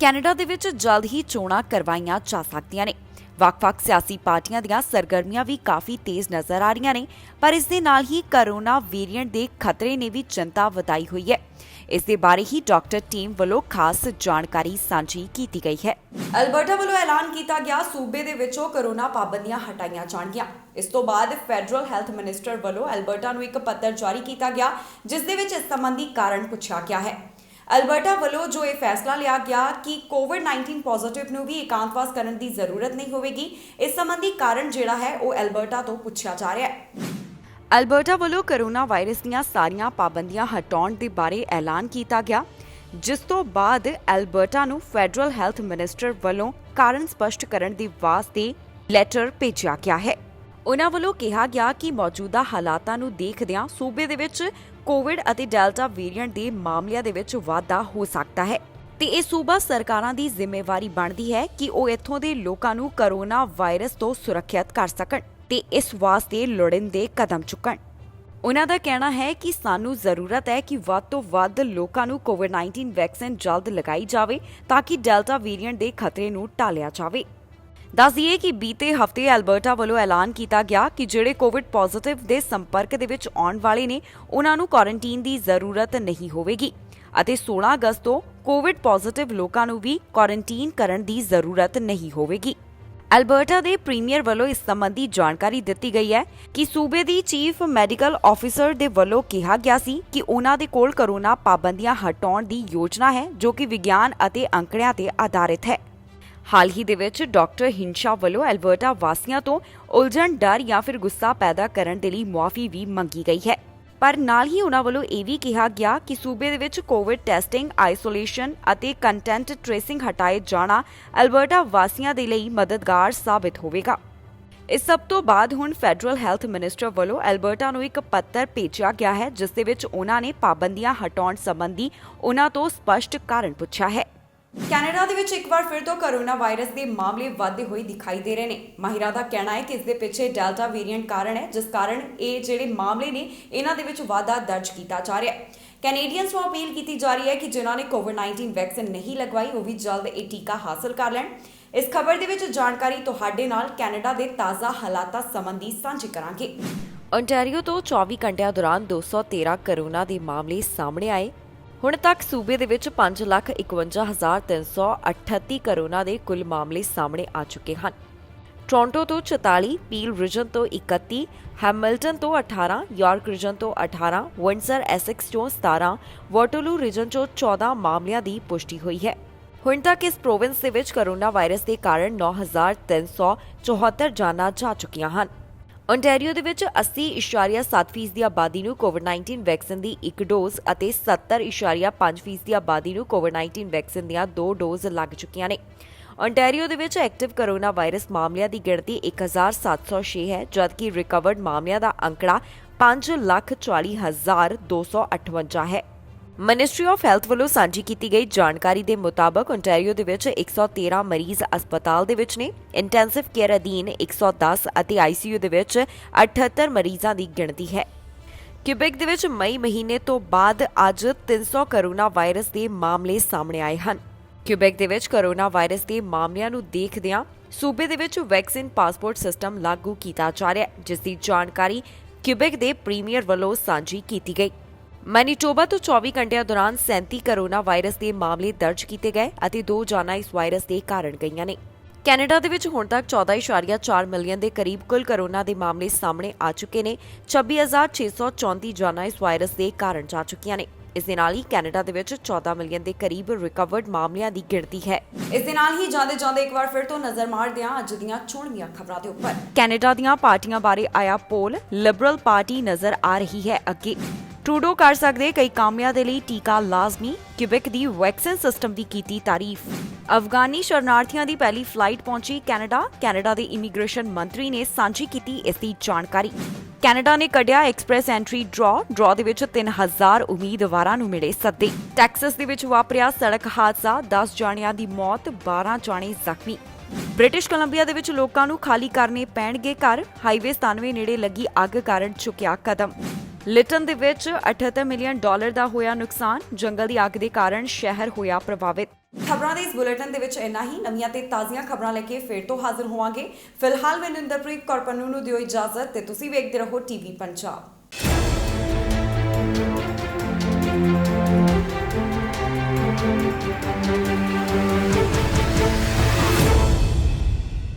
ਕੈਨੇਡਾ ਦੇ ਵਿੱਚ ਜਲਦ ਹੀ ਚੋਣਾਂ ਕਰਵਾਈਆਂ ਜਾ ਸਕਦੀਆਂ ਨੇ। ਵੱਖ-ਵੱਖ ਸਿਆਸੀ ਪਾਰਟੀਆਂ ਦੀਆਂ ਸਰਗਰਮੀਆਂ ਵੀ ਕਾਫੀ ਤੇਜ਼ ਨਜ਼ਰ ਆ ਰਹੀਆਂ ਨੇ, ਪਰ ਇਸ ਦੇ ਨਾਲ ਹੀ ਕੋਰੋਨਾ ਵੇਰੀਐਂਟ ਦੇ ਖਤਰੇ ਨੇ ਵੀ ਚਿੰਤਾ ਵਧਾਈ ਹੋਈ ਹੈ। ਇਸ ਦੇ ਬਾਰੇ ਹੀ ਡਾਕਟਰ ਟੀਮ ਵੱਲੋਂ ਖਾਸ ਜਾਣਕਾਰੀ ਸਾਂਝੀ ਕੀਤੀ ਗਈ ਹੈ। ਅਲਬਰਟਾ ਵੱਲੋਂ ਐਲਾਨ ਕੀਤਾ ਗਿਆ ਸੂਬੇ ਦੇ ਵਿੱਚੋਂ ਕੋਰੋਨਾ ਪਾਬੰਦੀਆਂ ਹਟਾਈਆਂ ਜਾਣਗੀਆਂ। ਇਸ ਤੋਂ ਬਾਅਦ ਫੈਡਰਲ ਹੈਲਥ ਮਿਨਿਸਟਰ ਵੱਲੋਂ ਅਲਬਰਟਾ ਨੂੰ ਇੱਕ ਪੱਤਰ ਜਾਰੀ ਕੀਤਾ ਗਿਆ, ਜਿਸ ਦੇ ਵਿੱਚ ਇਸ ਸੰਬੰਧੀ ਕਾਰਨ ਪੁੱਛਿਆ ਗਿਆ ਹੈ। ਅਲਬਰਟਾ ਵੱਲੋਂ ਜੋ ਇਹ ਫੈਸਲਾ ਲਿਆ ਗਿਆ ਕਿ ਕੋਵਿਡ-19 ਪੋਜ਼ਿਟਿਵ ਨੂੰ ਵੀ ਇਕਾਂਤਵਾਸ ਕਰਨ ਦੀ ਜ਼ਰੂਰਤ ਨਹੀਂ ਹੋਵੇਗੀ, ਇਸ ਸੰਬੰਧੀ ਕਾਰਨ ਜਿਹੜਾ ਹੈ ਉਹ ਅਲਬਰਟਾ ਤੋਂ ਪੁੱਛਿਆ ਜਾ ਰਿਹਾ ਹੈ। ਅਲਬਰਟਾ ਵੱਲੋਂ ਕੋਰੋਨਾ ਵਾਇਰਸ ਦੀਆਂ ਸਾਰੀਆਂ ਪਾਬੰਦੀਆਂ ਹਟਾਉਣ ਦੇ ਬਾਰੇ ਐਲਾਨ ਕੀਤਾ ਗਿਆ, ਜਿਸ ਤੋਂ ਬਾਅਦ ਅਲਬਰਟਾ ਨੂੰ ਫੈਡਰਲ ਹੈਲਥ ਮਿਨਿਸਟਰ ਵੱਲੋਂ ਕਾਰਨ ਸਪਸ਼ਟ ਕਰਨ ਦੇ ਵਾਸਤੇ ਲੈਟਰ ਭੇਜਿਆ ਗਿਆ ਹੈ। ਉਨ੍ਹਾਂ ਵੱਲੋਂ ਕਿਹਾ ਗਿਆ ਕਿ ਮੌਜੂਦਾ ਹਾਲਾਤਾਂ ਨੂੰ ਦੇਖਦਿਆਂ ਸੂਬੇ ਦੇ ਵਿੱਚ ਕੋਵਿਡ ਅਤੇ ਡੈਲਟਾ ਵੇਰੀਐਂਟ ਦੇ ਮਾਮਲਿਆਂ ਦੇ ਵਿੱਚ ਵਾਧਾ ਹੋ ਸਕਦਾ ਹੈ ਤੇ ਇਹ ਸੂਬਾ ਸਰਕਾਰਾਂ ਦੀ ਜ਼ਿੰਮੇਵਾਰੀ ਬਣਦੀ ਹੈ ਕਿ ਉਹ ਇੱਥੋਂ ਦੇ ਲੋਕਾਂ ਨੂੰ ਕੋਰੋਨਾ ਵਾਇਰਸ ਤੋਂ ਸੁਰੱਖਿਅਤ ਕਰ ਸਕਣ ਤੇ ਇਸ ਵਾਸਤੇ ਲੋੜੀਂਦੇ ਕਦਮ ਚੁੱਕਣ। ਉਨ੍ਹਾਂ ਦਾ ਕਹਿਣਾ ਹੈ ਕਿ ਸਾਨੂੰ ਜ਼ਰੂਰਤ ਹੈ ਕਿ ਵੱਧ ਤੋਂ ਵੱਧ ਲੋਕਾਂ ਨੂੰ ਕੋਵਿਡ-19 ਵੈਕਸੀਨ ਜਲਦ ਲਗਾਈ ਜਾਵੇ ਤਾਂ ਕਿ ਡੈਲਟਾ ਵੇਰੀਐਂਟ ਦੇ ਖਤਰੇ ਨੂੰ ਟਾਲਿਆ ਜਾਵੇ। ਦੱਸ ਦਈਏ ਕਿ ਬੀਤੇ ਹਫ਼ਤੇ ਅਲਬਰਟਾ ਵੱਲੋਂ ਐਲਾਨ ਕੀਤਾ ਗਿਆ ਕਿ ਜਿਹੜੇ ਕੋਵਿਡ ਪੋਜ਼ਿਟਿਵ ਦੇ ਸੰਪਰਕ ਦੇ ਵਿੱਚ ਆਉਣ ਵਾਲੇ ਨੇ ਉਹਨਾਂ ਨੂੰ ਕੁਆਰੰਟਾਈਨ ਦੀ ਜ਼ਰੂਰਤ ਨਹੀਂ ਹੋਵੇਗੀ ਅਤੇ 16 ਅਗਸਤ ਤੋਂ ਕੋਵਿਡ ਪੋਜ਼ਿਟਿਵ ਲੋਕਾਂ ਨੂੰ ਵੀ ਕੁਆਰੰਟਾਈਨ ਕਰਨ ਦੀ ਜ਼ਰੂਰਤ ਨਹੀਂ ਹੋਵੇਗੀ। ਅਲਬਰਟਾ ਦੇ ਪ੍ਰੀਮੀਅਰ ਵੱਲੋਂ ਇਸ ਸੰਬੰਧੀ ਜਾਣਕਾਰੀ ਦਿੱਤੀ ਗਈ ਹੈ ਕਿ ਸੂਬੇ ਦੀ ਚੀਫ ਮੈਡੀਕਲ ਆਫੀਸਰ ਦੇ ਵੱਲੋਂ ਕਿਹਾ ਗਿਆ ਸੀ ਕਿ ਉਹਨਾਂ ਦੇ ਕੋਲ ਕੋਰੋਨਾ ਪਾਬੰਦੀਆਂ ਹਟਾਉਣ ਦੀ ਯੋਜਨਾ ਹੈ ਜੋ ਕਿ ਵਿਗਿਆਨ ਅਤੇ ਅੰਕੜਿਆਂ ਤੇ ਆਧਾਰਿਤ ਹੈ। ਹਾਲ ਹੀ ਦੇ ਵਿੱਚ ਡਾਕਟਰ ਹਿੰਸ਼ਾ ਵੱਲੋਂ ਅਲਬਰਟਾ ਵਾਸੀਆਂ ਤੋਂ ਉਲਝਣ, ਡਰ ਜਾਂ ਫਿਰ ਗੁੱਸਾ ਪੈਦਾ ਕਰਨ ਦੇ ਲਈ ਮੁਆਫੀ ਵੀ ਮੰਗੀ ਗਈ ਹੈ, ਪਰ ਨਾਲ ਹੀ ਉਹਨਾਂ ਵੱਲੋਂ ਇਹ ਵੀ ਕਿਹਾ ਗਿਆ ਕਿ ਸੂਬੇ ਦੇ ਵਿੱਚ ਕੋਵਿਡ ਟੈਸਟਿੰਗ, ਆਈਸੋਲੇਸ਼ਨ ਅਤੇ ਕੰਟੈਂਟ ਟ੍ਰੇਸਿੰਗ ਹਟਾਏ ਜਾਣਾ ਅਲਬਰਟਾ ਵਾਸੀਆਂ ਦੇ ਲਈ ਮਦਦਗਾਰ ਸਾਬਿਤ ਹੋਵੇਗਾ। ਇਸ ਸਭ ਤੋਂ ਬਾਅਦ ਹੁਣ ਫੈਡਰਲ ਹੈਲਥ ਮਿਨਿਸਟਰ ਵੱਲੋਂ ਅਲਬਰਟਾ ਨੂੰ ਇੱਕ ਪੱਤਰ ਭੇਜਿਆ ਗਿਆ ਹੈ, ਜਿਸ ਦੇ ਵਿੱਚ ਉਹਨਾਂ ਨੇ ਪਾਬੰਦੀਆਂ ਹਟਾਉਣ ਸੰਬੰਧੀ ਉਹਨਾਂ ਤੋਂ ਸਪਸ਼ਟ ਕਾਰਨ ਪੁੱਛਿਆ ਹੈ। ਕੈਨੇਡਾ ਦੇ ਵਿੱਚ ਇੱਕ ਵਾਰ ਫਿਰ ਤੋਂ ਕੋਰੋਨਾ ਵਾਇਰਸ ਦੇ ਮਾਮਲੇ ਵਧਦੇ ਹੋਏ ਦਿਖਾਈ ਦੇ ਰਹੇ ਨੇ। ਮਾਹਿਰਾਂ ਦਾ ਕਹਿਣਾ ਹੈ ਕਿ ਇਸ ਦੇ ਪਿੱਛੇ ਡੈਲਟਾ ਵੇਰੀਐਂਟ ਕਾਰਨ ਹੈ, ਜਿਸ ਕਾਰਨ ਇਹ ਜਿਹੜੇ ਮਾਮਲੇ ਨੇ ਇਹਨਾਂ ਦੇ ਵਿੱਚ ਵਾਧਾ ਦਰਜ ਕੀਤਾ ਜਾ ਰਿਹਾ ਹੈ। ਕੈਨੇਡੀਅਨਸ ਨੂੰ ਅਪੀਲ ਕੀਤੀ ਜਾ ਰਹੀ ਹੈ ਕਿ ਜਿਨ੍ਹਾਂ ਨੇ ਕੋਵਿਡ-19 ਵੈਕਸੀਨ ਨਹੀਂ ਲਗਵਾਈ ਉਹ ਵੀ ਜਲਦ ਇਹ ਟੀਕਾ ਹਾਸਲ ਕਰ ਲੈਣ। ਇਸ ਖਬਰ ਦੇ ਵਿੱਚ ਜਾਣਕਾਰੀ ਤੁਹਾਡੇ ਨਾਲ ਕੈਨੇਡਾ ਦੇ ਤਾਜ਼ਾ ਹਾਲਾਤਾਂ ਸੰਬੰਧੀ ਸਾਂਝੀ ਕਰਾਂਗੇ। ਓਨਟਾਰੀਓ ਤੋਂ 24 ਘੰਟਿਆਂ ਦੌਰਾਨ 213 ਕੋਰੋਨਾ ਦੇ ਮਾਮਲੇ ਸਾਹਮਣੇ ਆਏ। ਹੁਣ ਤੱਕ ਸੂਬੇ ਦੇ ਵਿੱਚ 5,51,338 ਕੋਰੋਨਾ ਦੇ ਕੁੱਲ ਮਾਮਲੇ ਸਾਹਮਣੇ ਆ ਚੁੱਕੇ ਹਨ। ਟੋਰਾਂਟੋ ਤੋਂ 44, ਪੀਲ ਰੀਜਨ ਤੋਂ 31, ਹੈਮਿਲਟਨ ਤੋਂ 18, ਯਾਰਕ ਰੀਜਨ ਤੋਂ 18, ਵਿੰਡਸਰ ਐਸੈਕਸ ਤੋਂ 17, ਵਾਟਰਲੂ ਰੀਜਨ ਤੋਂ 14 ਮਾਮਲਿਆਂ ਦੀ ਪੁਸ਼ਟੀ ਹੋਈ ਹੈ। ਹੁਣ ਤੱਕ ਇਸ ਪ੍ਰੋਵਿੰਸ ਦੇ ਵਿੱਚ ਕੋਰੋਨਾ ਵਾਇਰਸ ਦੇ ਕਾਰਨ 9,374 ਜਾਨਾਂ ਜਾ ਚੁੱਕੀਆਂ ਹਨ। ਓਨਟਾਰੀਓ ਦੇ ਵਿੱਚ 80.7% ਦੀ ਆਬਾਦੀ ਨੂੰ ਕੋਵਿਡ-19 ਵੈਕਸੀਨ ਦੀ ਇੱਕ ਡੋਜ਼ ਅਤੇ 70.5% ਦੀ ਆਬਾਦੀ ਨੂੰ ਕੋਵਿਡ-19 ਵੈਕਸੀਨ ਦੀਆਂ 2 ਡੋਜ਼ ਲੱਗ ਚੁੱਕੀਆਂ ਨੇ। ਓਨਟਾਰੀਓ ਦੇ ਵਿੱਚ ਐਕਟਿਵ ਕੋਰੋਨਾ ਵਾਇਰਸ ਮਾਮਲਿਆਂ ਦੀ ਗਿਣਤੀ 1,706 ਹੈ, ਜਦਕਿ ਰਿਕਵਰਡ ਮਾਮਲਿਆਂ ਦਾ ਅੰਕੜਾ 5,40,258 ਹੈ। ਮਿਨਿਸਟਰੀ ਆਫ ਹੈਲਥ ਵੱਲੋਂ ਸਾਂਝੀ ਕੀਤੀ ਗਈ ਜਾਣਕਾਰੀ ਦੇ ਮੁਤਾਬਕ ਓਨਟਾਰੀਓ ਦੇ ਵਿੱਚ 113 ਮਰੀਜ਼ ਹਸਪਤਾਲ ਦੇ ਵਿੱਚ ਨੇ। ਇੰਟੈਂਸਿਵ ਕੇਅਰ ਅਧੀਨ 110 ਅਤੇ ਆਈਸੀਯੂ ਦੇ ਵਿੱਚ 78 ਮਰੀਜ਼ਾਂ ਦੀ ਗਿਣਤੀ ਹੈ। ਕਿਊਬੈਕ ਦੇ ਵਿੱਚ ਮਈ ਮਹੀਨੇ ਤੋਂ ਬਾਅਦ ਅੱਜ 300 ਕੋਰੋਨਾ ਵਾਇਰਸ ਦੇ ਮਾਮਲੇ ਸਾਹਮਣੇ ਆਏ ਹਨ। ਕਿਊਬੈਕ ਦੇ ਵਿੱਚ ਕੋਰੋਨਾ ਵਾਇਰਸ ਦੇ ਮਾਮਲਿਆਂ ਨੂੰ ਦੇਖਦਿਆਂ ਸੂਬੇ ਦੇ ਵਿੱਚ ਵੈਕਸੀਨ ਪਾਸਪੋਰਟ ਸਿਸਟਮ ਲਾਗੂ ਕੀਤਾ ਜਾ ਰਿਹਾ ਹੈ, ਜਿਸ ਦੀ ਜਾਣਕਾਰੀ ਕਿਊਬੈਕ ਦੇ ਪ੍ਰੀਮੀਅਰ ਵੱਲੋਂ ਸਾਂਝੀ ਕੀਤੀ ਗਈ। ਮੈਨੀਟੋਬਾ ਤੋਂ 24 ਘੰਟਿਆਂ ਦੌਰਾਨ 37 ਕੋਰੋਨਾ ਵਾਇਰਸ ਦੇ ਮਾਮਲੇ ਦਰਜ ਕੀਤੇ ਗਏ ਅਤੇ 2 ਜਾਨਾਂ ਇਸ ਵਾਇਰਸ ਦੇ ਕਾਰਨ ਗਈਆਂ ਨੇ। ਕੈਨੇਡਾ ਦੇ ਵਿੱਚ ਹੁਣ ਤੱਕ 14.4 ਮਿਲੀਅਨ ਦੇ ਕਰੀਬ ਕੁੱਲ ਕੋਰੋਨਾ ਦੇ ਮਾਮਲੇ ਸਾਹਮਣੇ ਆ ਚੁੱਕੇ ਨੇ। 26,634 ਜਾਨਾਂ ਇਸ ਵਾਇਰਸ ਦੇ ਕਾਰਨ ਜਾ ਚੁੱਕੀਆਂ ਨੇ। ਇਸ ਦੇ ਨਾਲ ਹੀ ਕੈਨੇਡਾ ਦੇ ਵਿੱਚ 14 ਮਿਲੀਅਨ ਦੇ ਕਰੀਬ ਰਿਕਵਰਡ ਮਾਮਲਿਆਂ ਦੀ ਗਿਣਤੀ ਹੈ। ਇਸ ਦੇ ਨਾਲ ਹੀ ਜਾਂਦੇ ਇੱਕ ਵਾਰ ਫਿਰ ਤੋਂ ਨਜ਼ਰ ਮਾਰਦੇ ਹਾਂ ਅੱਜ ਦੀਆਂ ਚੋਣਵੀਆਂ ਖਬਰਾਂ ਦੇ ਉੱਪਰ। ਕੈਨੇਡਾ ਦੀਆਂ ਪਾਰਟੀਆਂ ਬਾਰੇ ਆਇਆ ਪੋਲ, ਲਿਬਰਲ ਪਾਰਟੀ ਨਜ਼ਰ ਆ ਰਹੀ ਹੈ ਅੱਗੇ। ਟਰੂਡੋ ਕਰ ਸਕਦੇ ਕਈ ਕਾਮਿਆਂ ਦੇ ਲਈ ਟੀਕਾ ਲਾਜ਼ਮੀ, ਕਿਬੇਕ ਦੀ ਵੈਕਸੀਨ ਸਿਸਟਮ ਦੀ ਕੀਤੀ ਤਾਰੀਫ। ਅਫਗਾਨੀ ਸ਼ਰਨਾਰਥੀਆਂ ਦੀ ਪਹਿਲੀ ਫਲਾਈਟ ਪਹੁੰਚੀ ਕੈਨੇਡਾ ਦੇ ਇਮੀਗ੍ਰੇਸ਼ਨ ਮੰਤਰੀ ਨੇ ਸਾਂਝੀ ਕੀਤੀ ਇਸ ਦੀ ਜਾਣਕਾਰੀ। ਕੈਨੇਡਾ ਨੇ ਕੱਢਿਆ ਐਕਸਪ੍ਰੈਸ ਐਂਟਰੀ ਡਰਾਅ ਦੇ ਵਿੱਚ 3000 ਉਮੀਦਵਾਰਾਂ ਨੂੰ ਮਿਲੇ ਸੱਦੇ। ਟੈਕਸਸ ਦੇ ਵਿੱਚ ਵਾਪਰਿਆ ਸੜਕ ਹਾਦਸਾ, 10 ਜਾਣਿਆਂ ਦੀ ਮੌਤ, 12 ਜਾਣੇ ਜ਼ਖਮੀ। ਬ੍ਰਿਟਿਸ਼ ਕੋਲੰਬੀਆ ਦੇ ਵਿੱਚ ਲੋਕਾਂ ਨੂੰ ਖਾਲੀ ਕਰਨੇ ਪੈਣਗੇ ਘਰ, ਹਾਈਵੇ 97 ਨੇੜੇ ਲੱਗੀ ਅੱਗ ਕਾਰਨ ਚੁੱਕਿਆ ਕਦਮ। ਲਿਟਨ ਦੇ ਵਿੱਚ $78 ਮਿਲੀਅਨ ਦਾ ਹੋਇਆ ਨੁਕਸਾਨ, ਜੰਗਲ ਦੀ ਅੱਗ ਦੇ ਕਾਰਨ ਸ਼ਹਿਰ ਹੋਇਆ ਪ੍ਰਭਾਵਿਤ। ਖਬਰਾਂ ਦੇ ਇਸ ਬੁਲੇਟਿਨ ਦੇ ਵਿੱਚ ਇੰਨਾ ਹੀ। ਨਵੀਆਂ ਤੇ ਤਾਜ਼ੀਆਂ ਖਬਰਾਂ ਲੈ ਕੇ ਫੇਰ ਤੋਂ ਹਾਜ਼ਰ ਹੋਵਾਂਗੇ। ਫਿਲਹਾਲ ਮੈਨੂੰ ਇੰਦਰਪ੍ਰੀਤ ਕੌਰ ਪੰਨੂ ਨੂੰ ਦਿਓ ਇਜਾਜ਼ਤ ਤੇ ਤੁਸੀਂ ਵੇਖਦੇ ਰਹੋ ਟੀਵੀ ਪੰਜਾਬ।